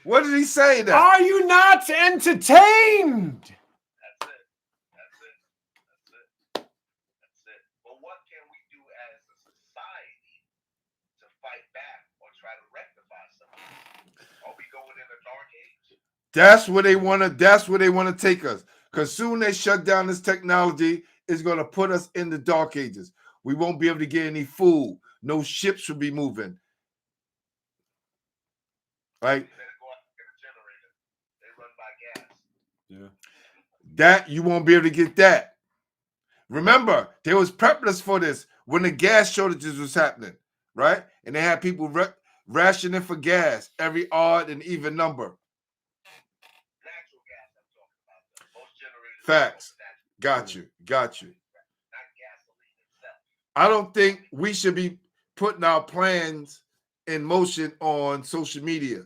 What did he say that? Are you not entertained? That's it. That's it. That's it. That's it. But what can we do as a society to fight back or try to rectify something? Are we going in a dark age? That's where they want to take us. Because soon they shut down this technology, it's going to put us in the dark ages. We won't be able to get any food. No ships will be moving. Right? You better go out and get a generator. They run by gas. Yeah. That you won't be able to get that. Remember, they was prepping us for this when the gas shortages was happening, right? And they had people rationing for gas, every odd and even number. Natural gas, I'm talking about. Most generators. Facts. Got you. Got you. Not gasoline itself. I don't think we should be putting our plans in motion on social media,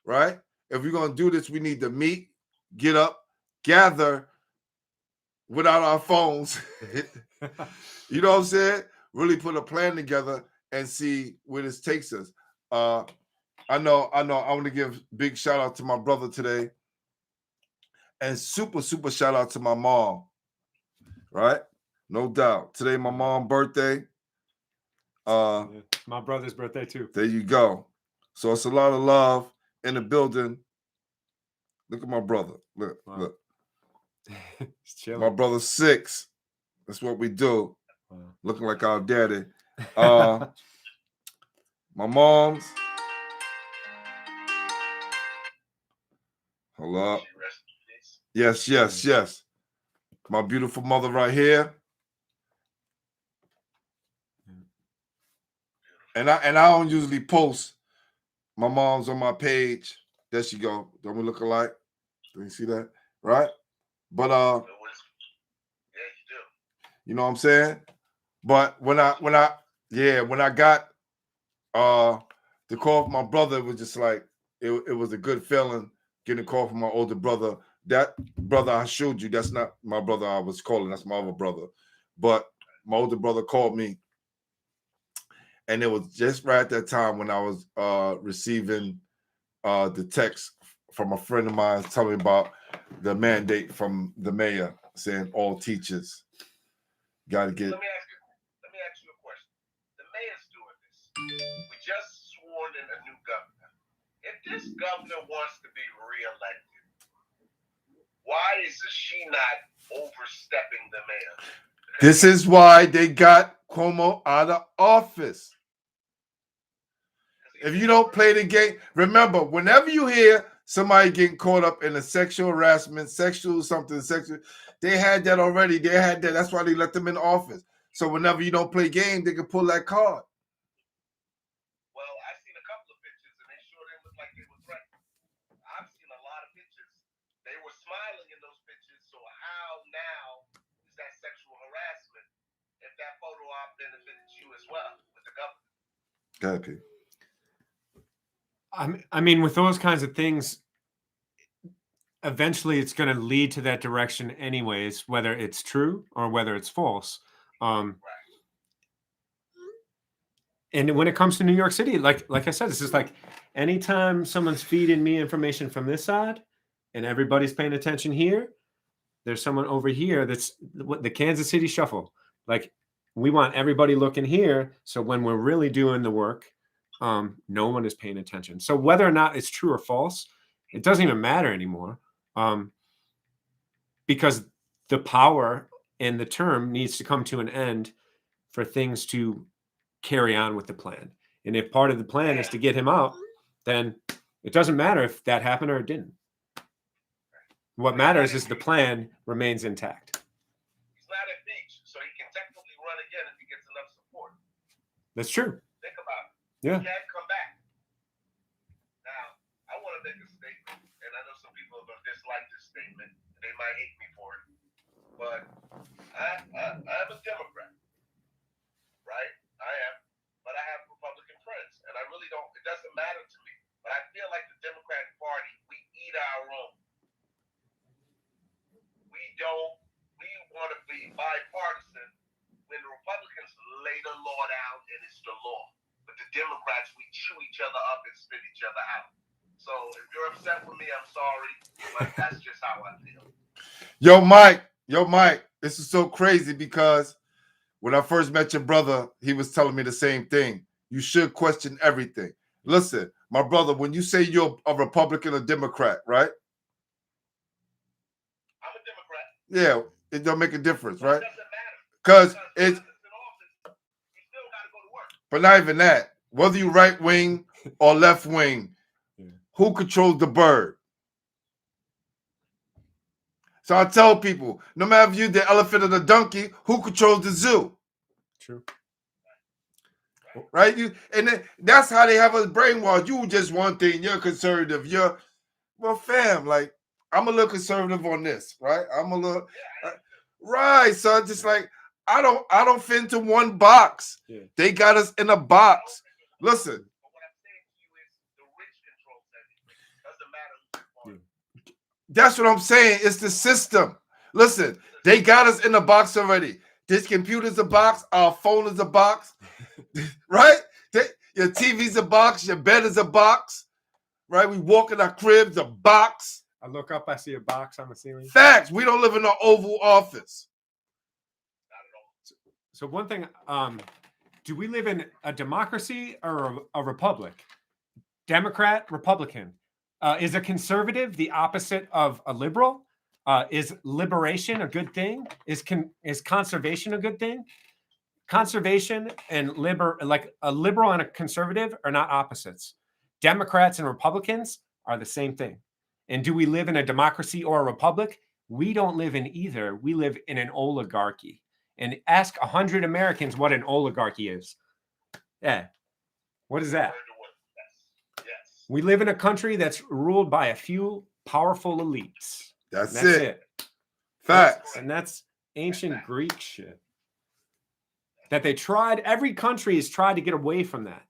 right? If we're going to do this, we need to meet, get up, gather without our phones. You know what I'm saying? Really put a plan together and see where this takes us. I know. I want to give big shout out to my brother today, and super shout out to my mom. Right? No doubt. Today my mom's birthday. It's my brother's birthday too. There you go. So it's a lot of love in the building. Look at my brother. Look, Wow. look. He's chilling. My brother's 6. That's what we do. Wow. Looking like our daddy. My mom's. Hold up. Rest in peace. Yes. My beautiful mother right here. And I don't usually post. My mom's on my page. There she go. Don't we look alike? Do you see that? Right? But Yeah, you do. you know what I'm saying? But when I got the call from my brother, it was just like it was a good feeling getting a call from my older brother. That brother I showed you, that's not my brother I was calling, that's my other brother. But my older brother called me, and it was just right at that time when I was receiving the text from a friend of mine telling me about the mandate from the mayor saying all teachers got to get. Let me ask you a question. The mayor's doing this. We just sworn in a new governor. If this governor wants to be reelected, why is she not overstepping the mayor? This is why they got Cuomo out of office. If you don't play the game, remember, whenever you hear somebody getting caught up in a sexual harassment, sexual, they had that already. They had that. That's why they let them in office. So whenever you don't play game, they can pull that card. Well, I've seen a couple of pictures, and they sure didn't look like they were threatened. I've seen a lot of pictures. They were smiling in those pictures, so how now is that sexual harassment if that photo op benefited you as well with the government? Okay. I mean, with those kinds of things, eventually it's going to lead to that direction anyways, whether it's true or whether it's false. And when it comes to New York City, like I said, it's just like anytime someone's feeding me information from this side and everybody's paying attention here, there's someone over here that's the Kansas City Shuffle. Like, we want everybody looking here, so when we're really doing the work, no one is paying attention. So whether or not it's true or false, it doesn't even matter anymore, because the power and the term needs to come to an end for things to carry on with the plan. And if part of the plan is to get him out, then it doesn't matter if that happened or it didn't. What matters is the plan remains intact. He's not impeached, so he can technically run again if he gets enough support. That's true. Think about it. Yeah. He can't come back. Now, I want to make a statement, and I know some people are going to dislike this statement, and they might hate me for it, but I'm a Democrat, right? I am, but I have Republican friends, and I really don't, it doesn't matter to me, but I feel like the Democratic Party, we eat our own. We want to be bipartisan when the Republicans lay the law down and it's the law. But the Democrats, we chew each other up and spit each other out. So if you're upset with me, I'm sorry, but that's just how I feel. Yo, Mike, this is so crazy because when I first met your brother, he was telling me the same thing. You should question everything. Listen, my brother, when you say you're a Republican or Democrat, right? I'm a Democrat. Yeah, it don't make a difference, It right? doesn't matter. Because it's, in office, you still got to go to work. but not even that. Whether you right wing or left wing, who controls the bird? So I tell people, no matter if you're the elephant or the donkey, who controls the zoo? True. Right? That's how they have us brainwashed. You just one thing, you're conservative. Well, fam, like, I'm a little conservative on this, right? I'm a little right. So it's just like I don't fit into one box. Yeah. They got us in a box. Listen. But what I'm saying to you is the rich controls everything. Doesn't matter who's on. That's what I'm saying. It's the system. Listen, they got us in a box already. This computer's a box. Our phone is a box. Right? Your TV's a box. Your bed is a box. Right? We walk in our cribs, a box. I look up, I see a box on the ceiling. Facts. We don't live in an Oval Office. So one thing, do we live in a democracy or a republic? Democrat, Republican. Is a conservative the opposite of a liberal? Is liberation a good thing? Is conservation a good thing? Conservation and like a liberal and a conservative are not opposites. Democrats and Republicans are the same thing. And do we live in a democracy or a republic? We don't live in either. We live in an oligarchy. And ask 100 Americans what an oligarchy is. Yeah. What is that? Yes. We live in a country that's ruled by a few powerful elites. That's it. Facts. And that's ancient Greek shit. That every country has tried to get away from that.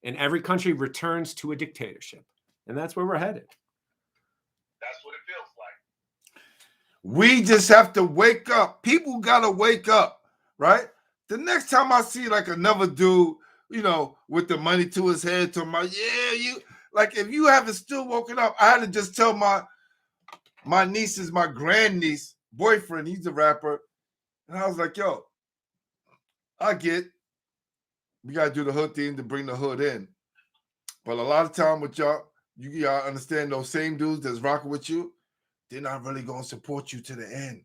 And every country returns to a dictatorship. And that's where we're headed. That's what it feels like. We just have to wake up. People got to wake up, right? The next time I see like another dude, with the money to his head, talking about, like if you haven't still woken up, I had to just tell my niece's, my grandniece boyfriend, he's a rapper. And I was like, yo, I get we got to do the hood thing to bring the hood in. But a lot of time with y'all, you gotta understand those same dudes that's rocking with you, they're not really going to support you to the end.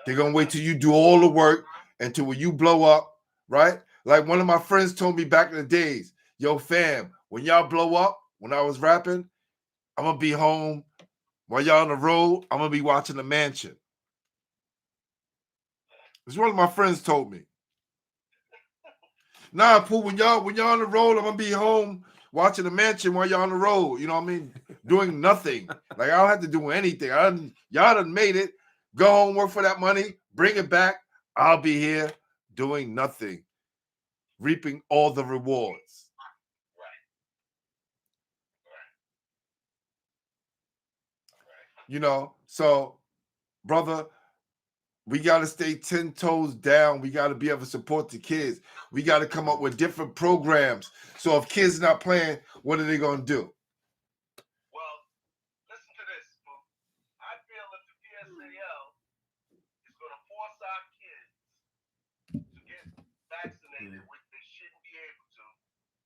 They're going to wait till you do all the work until when you blow up, right? Like one of my friends told me back in the days, yo, fam, when y'all blow up, when I was rapping, I'm going to be home. While y'all on the road, I'm going to be watching The Mansion. This is what my friends told me. Nah, Pooh, when y'all on the road, I'm going to be home watching The Mansion while y'all on the road. You know what I mean? Doing nothing. Like, I don't have to do anything. Y'all done made it. Go home, work for that money, bring it back. I'll be here doing nothing, reaping all the rewards. So, brother, we got to stay 10 toes down. We got to be able to support the kids. We got to come up with different programs. So if kids not playing, what are they going to do? Well, listen to this. I feel if the PSAL is going to force our kids to get vaccinated, which they shouldn't be able to,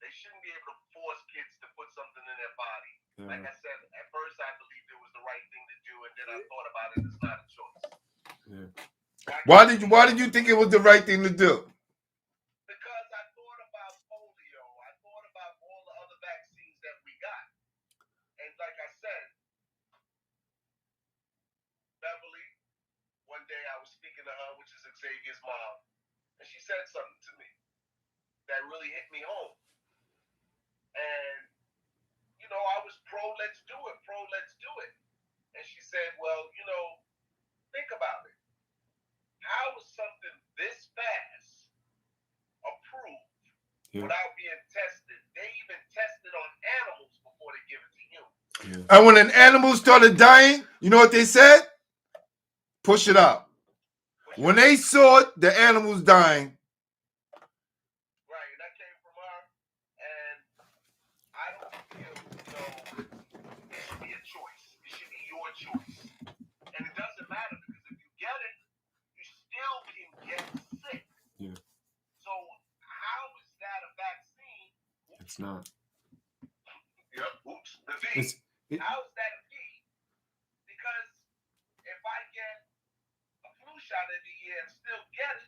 they shouldn't be able to force kids to put something in their body. Like I said, at first I believed it was the right thing to do, and then I thought about it. It's not a choice. Yeah. Why did you think it was the right thing to do? Because I thought about polio. I thought about all the other vaccines that we got. And like I said, Beverly, one day I was speaking to her, which is Xavier's mom, and she said something to me that really hit me home. And, I was pro, let's do it. And she said, well, think about it. How is something this fast approved without being tested? They even tested on animals before they give it to humans. And when an animal started dying, you know what they said? Push it out. When they saw it, the animals dying. Right, and that came from her. And choice. And it doesn't matter because if you get it, you still can get sick. Yeah. So how is that a vaccine? It's not. Yep. Oops. The V. How is that a V? Because if I get a flu shot every year and still get it,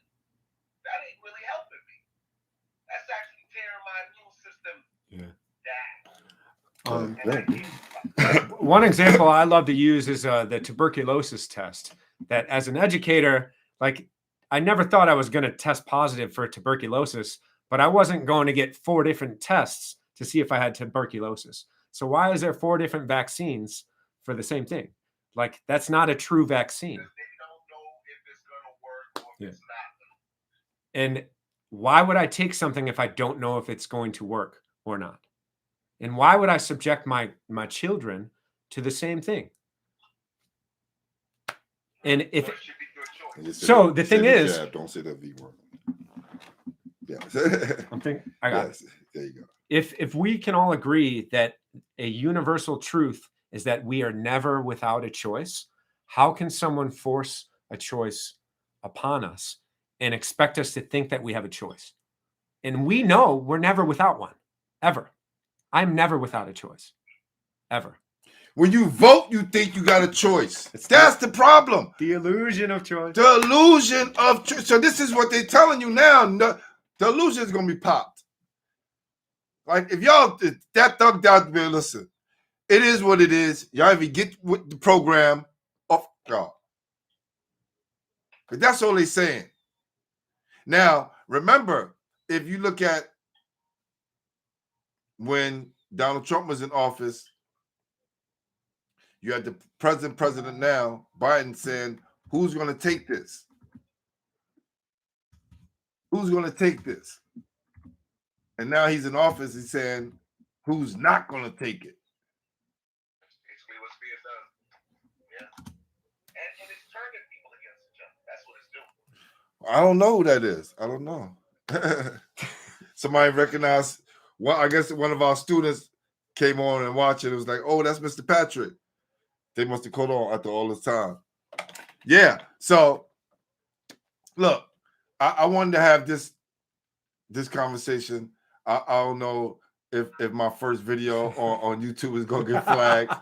that ain't really helping me. That's actually tearing my immune system down. One example I love to use is the tuberculosis test. That as an educator, like I never thought I was going to test positive for tuberculosis, but I wasn't going to get 4 different tests to see if I had tuberculosis. So why is there 4 different vaccines for the same thing? Like that's not a true vaccine. Because they don't know if it's going to work or if it's not. And why would I take something if I don't know if it's going to work or not? And why would I subject my children to the same thing? And if so, the thing is, don't say that V word. Yeah, I'm thinking. I got it. There you go. If we can all agree that a universal truth is that we are never without a choice, how can someone force a choice upon us and expect us to think that we have a choice? And we know we're never without one, ever. I'm never without a choice, ever. When you vote, you think you got a choice. That's the problem. The illusion of choice. The illusion of choice. So this is what they're telling you now. The illusion is going to be popped. Like if y'all, that thugged out, man, listen, it is what it is. Y'all even get with the program off y'all. But that's all they're saying. Now, remember, if you look at when Donald Trump was in office, you had the president now, Biden, saying, who's going to take this? Who's going to take this? And now he's in office, he's saying, who's not going to take it? Basically what's being done. Yeah. And it's turning people against each other. That's what it's doing. I don't know who that is. I don't know. Somebody recognized, well, I guess one of our students came on and watched it. It was like, oh, that's Mr. Patrick. They must have caught on after all this time. Yeah. So, look, I wanted to have this conversation. I don't know if my first video on YouTube is going to get flagged.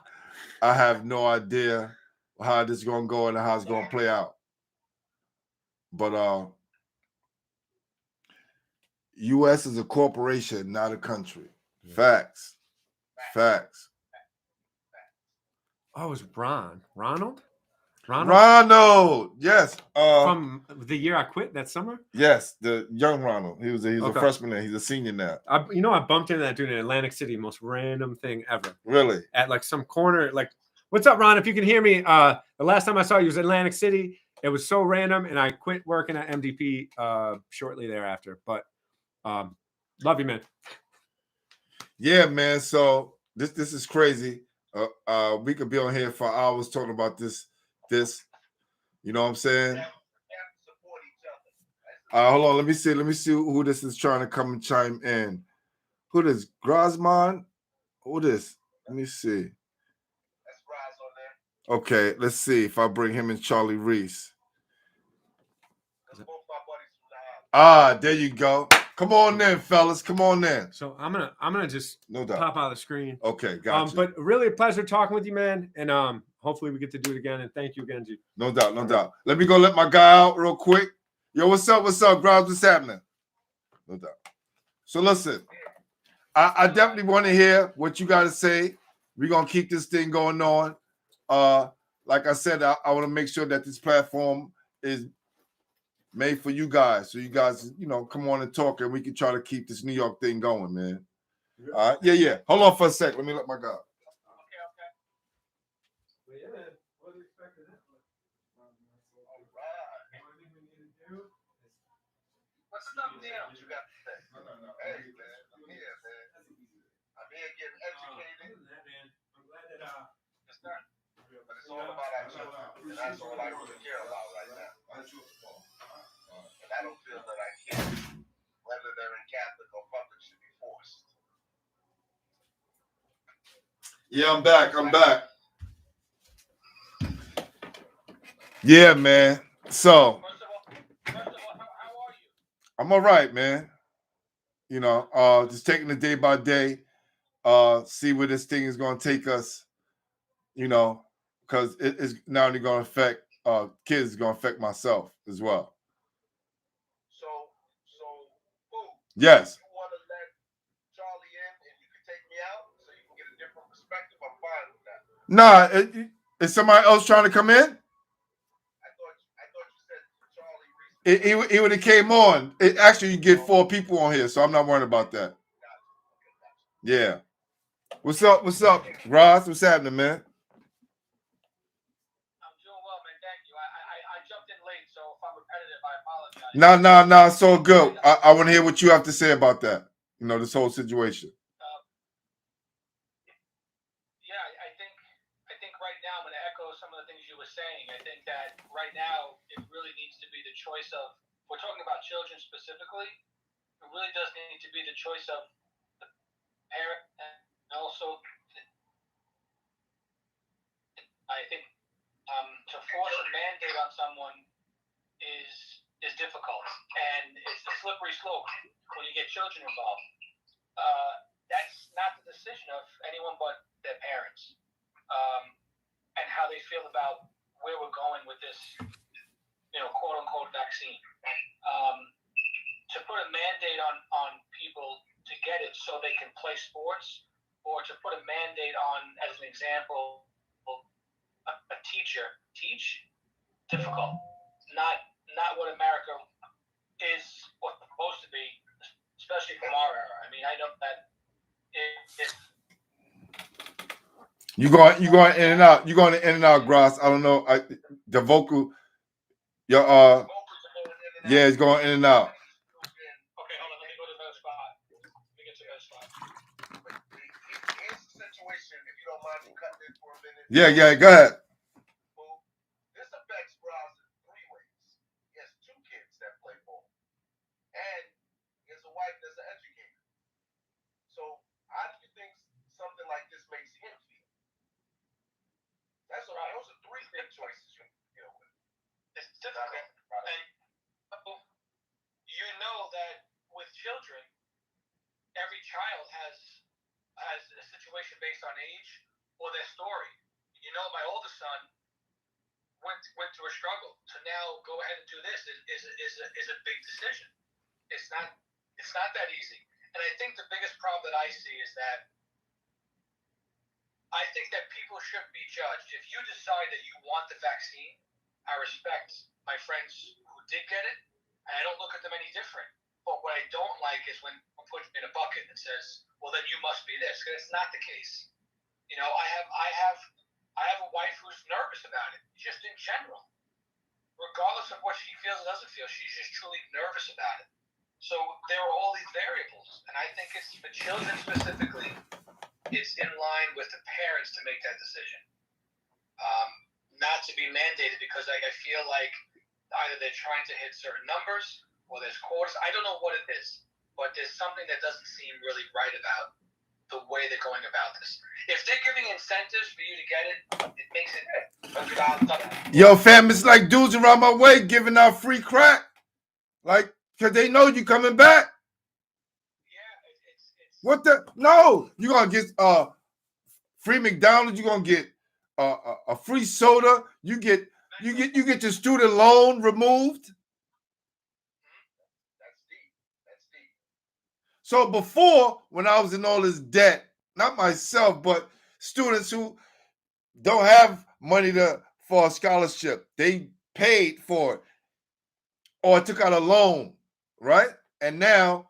I have no idea how this is going to go and how it's going to play out. But U.S. is a corporation, not a country. Facts. Facts. Oh, it was Ronald? Yes. From the year I quit that summer? Yes, the young Ronald. He was a freshman there. He's a senior now. I bumped into that dude in Atlantic City, most random thing ever. Really? At like some corner, like, what's up, Ron? If you can hear me, the last time I saw you was Atlantic City. It was so random, and I quit working at MDP shortly thereafter. But love you, man. Yeah, man. So this is crazy. We could be on here for hours talking about this. You know what I'm saying? Hold on. Let me see who this is trying to come and chime in. Who this? Grosman? Who this? Let me see. That's Graz on there. Okay, let's see if I bring him and Charlie Reese. That's both my buddies from the house. There you go. Come on in, fellas. Come on in. So I'm gonna just pop out of the screen. Okay, gotcha. But really a pleasure talking with you, man. And hopefully we get to do it again. And thank you again, G. No doubt. Let me go let my guy out real quick. Yo, what's up, Grimes? What's happening? No doubt. So listen, I definitely want to hear what you got to say. We're gonna keep this thing going on. Like I said, I want to make sure that this platform is made for you guys, so you guys, come on and talk, and we can try to keep this New York thing going, man. All right, yeah. Hold on for a sec. Let me let my guy. Okay. Well, yeah, man. What do you expect of that? All right. What's something else you got to say? No. Hey, man, I'm here, man. I'm here getting educated. I'm glad that It's not, but it's all about our children, and that's all I really care about right now. And I don't feel that I can, whether they're in Catholic or public, should be forced. Yeah, I'm back. Yeah, man. So First of all, how are you? I'm all right, man. You know, just taking it day by day, see where this thing is going to take us, you know, because it is not only going to affect kids, it's going to affect myself as well. So, Boo, Yes. you want to let Charlie in and you can take me out so you can get a different perspective? I'm fine with that. Nah, is somebody else trying to come in? I thought you said Charlie recently. He would have came on. Actually, you get 4 people on here, so I'm not worried about that. Yeah. What's up? What's up, Ross? What's happening, man? I'm doing well, man. Thank you. I jumped in late, so if I'm repetitive, I apologize. Nah. It's all good. I want to hear what you have to say about that. You know, this whole situation. Yeah, I think right now I'm going to echo some of the things you were saying. I think that right now it really needs to be the choice of. We're talking about children specifically. It really does need to be the choice of the parent, and also I think to force a mandate on someone is difficult, and it's a slippery slope when you get children involved. That's not the decision of anyone but their parents, and how they feel about where we're going with this, quote unquote vaccine. To put a mandate on people to get it so they can play sports, or to put a mandate on, as an example, a teacher teach, difficult. Not what America is what's supposed to be, especially from our era. I mean, I know that if you going in and out. You going in and out, Gross. I don't know. The vocal, your yeah, it's going in and out. Okay, hold on. Let me go to the better spot. Let me get to the better spot. Here's the situation, if you don't mind me cutting in for a minute. Yeah. Go ahead. This affects Ross in 3 ways. He has 2 kids that play ball, and he has a wife that's an educator. So how do you think something like this makes him feel? Those are 3 big choices you deal with. It's difficult, and you know that with children, every child has a situation based on age or their story. You know, my oldest son went through a struggle. To now go ahead and do this is a big decision. It's not that easy. And I think the biggest problem that I see is that I think that people shouldn't be judged. If you decide that you want the vaccine, I respect my friends who did get it, and I don't look at them any different. But what I don't like is when one puts me in a bucket and says, "Well, then you must be this," because it's not the case. You know, I have a wife who's nervous about it, just in general. Regardless of what she feels or doesn't feel, she's just truly nervous about it. So there are all these variables, and I think it's for children specifically, it's in line with the parents to make that decision, not to be mandated, because I feel like either they're trying to hit certain numbers or there's quotas. I don't know what it is, but there's something that doesn't seem really right about the way they're going about this. If they're giving incentives for you to get it, it makes it $100. Yo, fam, it's like dudes around my way giving out free crack, like, because they know you coming back. Yeah, it's What the? No, you're gonna get free McDonald's. You're gonna get a free soda. You get your student loan removed. That's deep. So before, when I was in all this debt, not myself, but students who don't have money for a scholarship, they paid for it or took out a loan, right? And now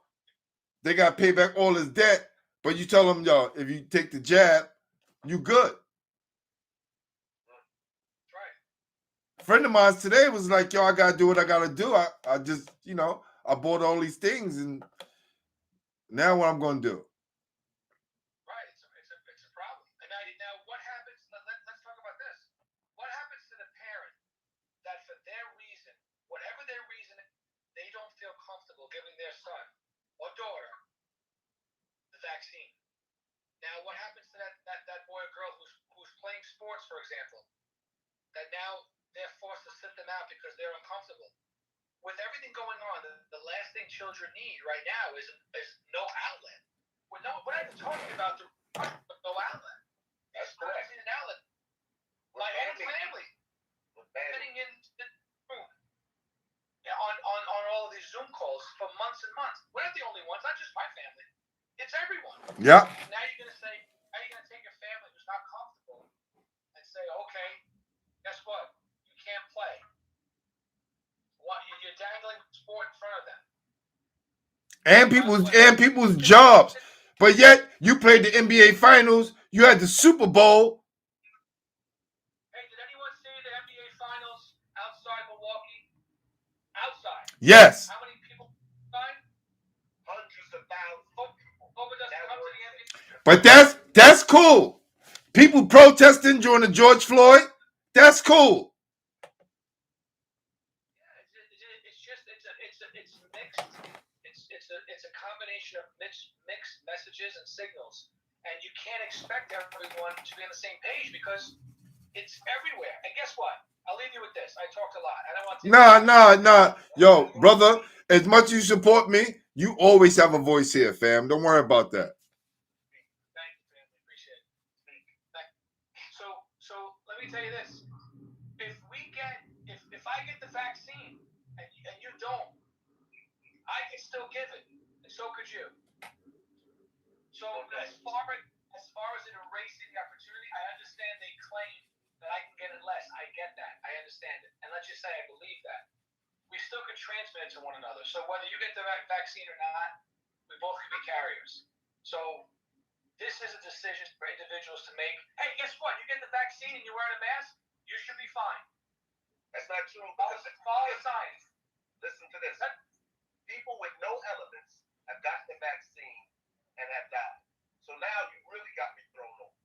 they got to pay back all this debt. But you tell them, yo, if you take the jab, you good. right. A friend of mine today was like, yo, I got to do what I got to do. I just, I bought all these things, and now what I'm going to do. Right, it's a problem. And now what happens? Let's talk about this. What happens to the parent that, for their reason, whatever their reason, they don't feel comfortable giving their son or daughter the vaccine? Now, what happens to that boy or girl who's playing sports, for example, that now they're forced to sit them out because they're uncomfortable. With everything going on, the last thing children need right now is no outlet. We're not even talking about no outlet. That's I correct. need an outlet. My own family sitting in the room on all of these Zoom calls for months and months. We're not the only ones, not just my family. It's everyone. Yeah. Now you're going to say, how are you going to take a family who's not comfortable and say, okay, guess what? You can't play. You're dangling sport in front of them. And people's jobs. But yet you played the NBA finals, you had the Super Bowl. Hey, did anyone see the NBA finals outside Milwaukee? Outside. Yes. How many people outside? Hundreds of thousands of people. Over doesn't come to the NBA. But that's cool. People protesting during the George Floyd, that's cool. It's mixed. It's a combination of mixed messages and signals, and you can't expect everyone to be on the same page because it's everywhere. And guess what? I'll leave you with this. I talked a lot. I don't want to. Nah. Yo, brother, as much as you support me, you always have a voice here, fam. Don't worry about that. Thank you, family. Appreciate it. So let me tell you this: if I get the vaccine and you don't, I can still give it, and so could you. So as far as it erasing the opportunity, I understand they claim that I can get it less. I get that. I understand it. And let's just say I believe that. We still can transmit it to one another. So whether you get the vaccine or not, we both can be carriers. So this is a decision for individuals to make. Hey, guess what? You get the vaccine and you're wearing a mask, you should be fine. That's not true. Follow the science. Listen to this. People with no elements have gotten the vaccine and have died. So now you really got me thrown off,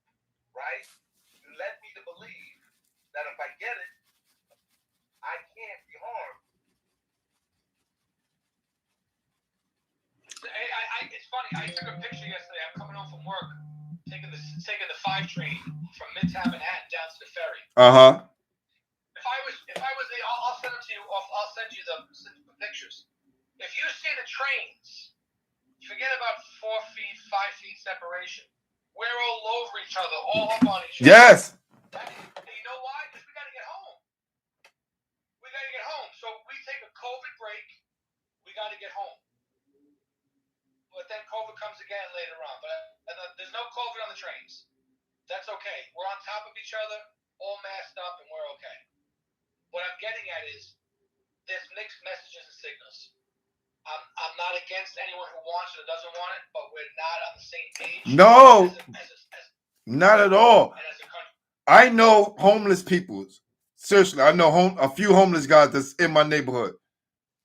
right? You led me to believe that if I get it, I can't be harmed. It's funny. I took a picture yesterday. I'm coming home from work, taking the 5 train from Midtown Manhattan down to the ferry. If I was, I'll send it to you. I'll send you the pictures. If you see the trains, forget about 4 feet, 5 feet separation. We're all over each other, all up on each other. Yes. And you know why? Because we got to get home. So we take a COVID break. We got to get home. But then COVID comes again later on. But there's no COVID on the trains. That's okay. We're on top of each other, all masked up, and we're okay. What I'm getting at is there's mixed messages and signals. I'm not against anyone who wants it or doesn't want it, but we're not on the same page. No, not at all. And as a country. I know homeless people. Seriously, I know a few homeless guys that's in my neighborhood.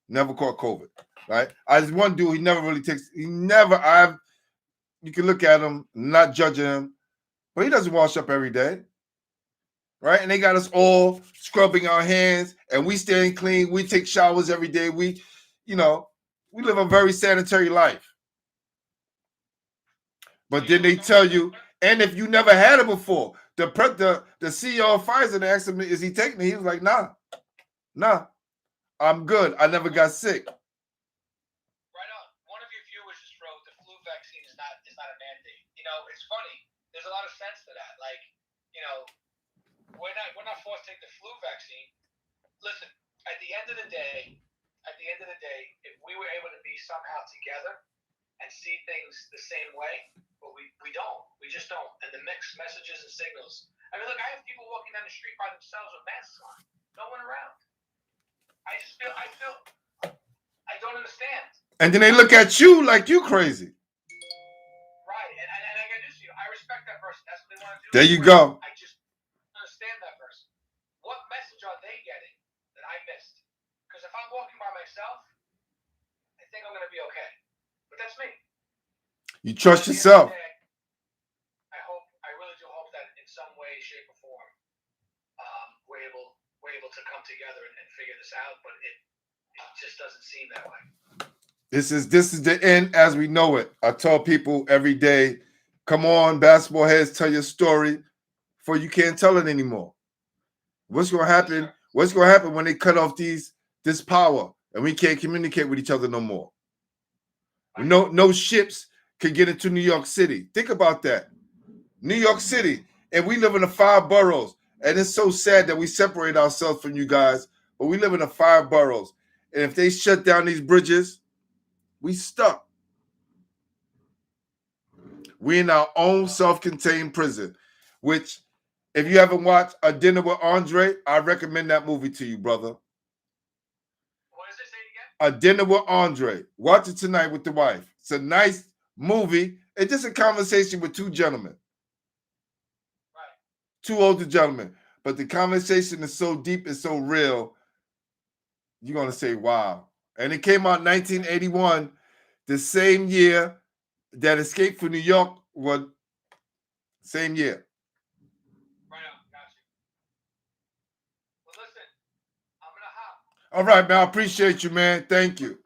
Never caught COVID, right? There's one dude, you can look at him, not judging him, but he doesn't wash up every day, right? And they got us all scrubbing our hands, and we staying clean. We take showers every day. We live a very sanitary life. But then they tell you, and if you never had it before, the CEO of Pfizer asked him, is he taking it? He was like, nah, I'm good. I never got sick. Right on. One of your viewers just wrote the flu vaccine is not a mandate. It's funny. There's a lot of sense to that. Like, we're not forced to take the flu vaccine. Listen, at the end of the day, if we were able to be somehow together and see things the same way, but we don't. We just don't. And the mixed messages and signals. I mean, look, I have people walking down the street by themselves with masks on. No one around. I don't understand. And then they look at you like you crazy. Right. And I got news to you. I respect that person. That's what they want to do. There you go. I just understand that person. What message are they getting that I missed? Because if I'm walking by myself, I think I'm going to be okay. But that's me. You trust yourself. I really do hope that in some way, shape, or form, we're able to come together and figure this out. But it just doesn't seem that way. This is the end as we know it. I tell people every day, come on, basketball heads, tell your story, for you can't tell it anymore. What's going to happen What's going to happen when they cut off this power and we can't communicate with each other no more? No ships could get into New York City. Think about that. New York City, and we live in the 5 boroughs. And it's so sad that we separate ourselves from you guys, but we live in the 5 boroughs. And if they shut down these bridges, we stuck. We in our own self-contained prison, which if you haven't watched A Dinner with Andre, I recommend that movie to you, brother. What is it? Say it again. A Dinner with Andre. Watch it tonight with the wife. It's a nice movie. It's just a conversation with 2 gentlemen. Right. 2 older gentlemen. But the conversation is so deep and so real, you're going to say, wow. And it came out in 1981, the same year that Escape from New York was, same year. Right on. Got you. Well, listen, I'm going to hop. All right, man. I appreciate you, man. Thank you.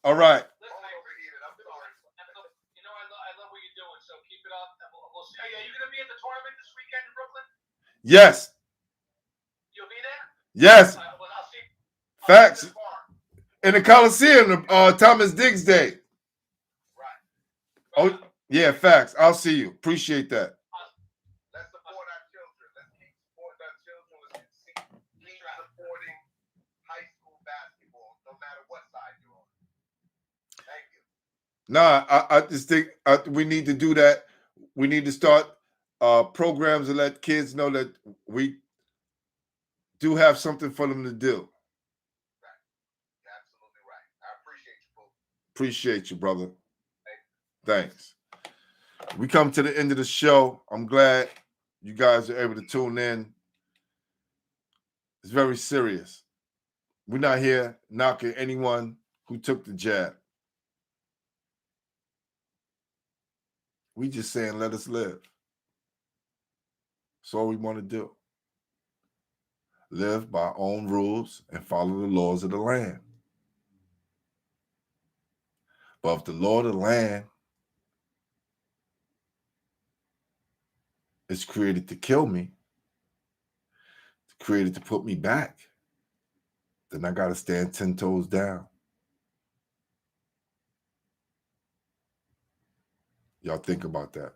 All right. Listen, I'm sorry. You know, I love what you're doing, so keep it up. And we'll see. Are you going to be at the tournament this weekend in Brooklyn? Yes. You'll be there? Yes. Well, I'll see. Facts. In the Coliseum, Thomas Diggs Day. Right. Oh, yeah, facts. I'll see you. Appreciate that. Let's support our children. Let's keep supporting our children. Let's keep supporting high school basketball, no matter what side you're on. Thank you. Nah, I just think we need to do that. We need to start programs and let kids know that we do have something for them to do. Right. You're absolutely right. I appreciate you, Pooh. Appreciate you, brother. Thanks. We come to the end of the show. I'm glad you guys are able to tune in. It's very serious. We're not here knocking anyone who took the jab. We just saying, let us live. That's all we want to do. Live by our own rules and follow the laws of the land. But if the law of the land is created to kill me, created to put me back, then I got to stand 10 toes down. Y'all think about that.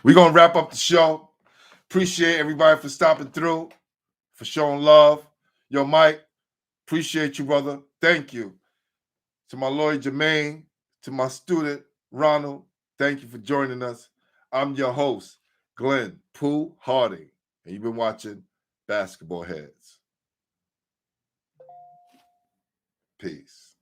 We're going to wrap up the show. Appreciate everybody for stopping through, for showing love. Yo, Mike, appreciate you, brother. Thank you. To my lawyer, Jermaine, to my student, Ronald, thank you for joining us. I'm your host, Glenn Pooh Harding, and you've been watching Basketball Heads. Peace.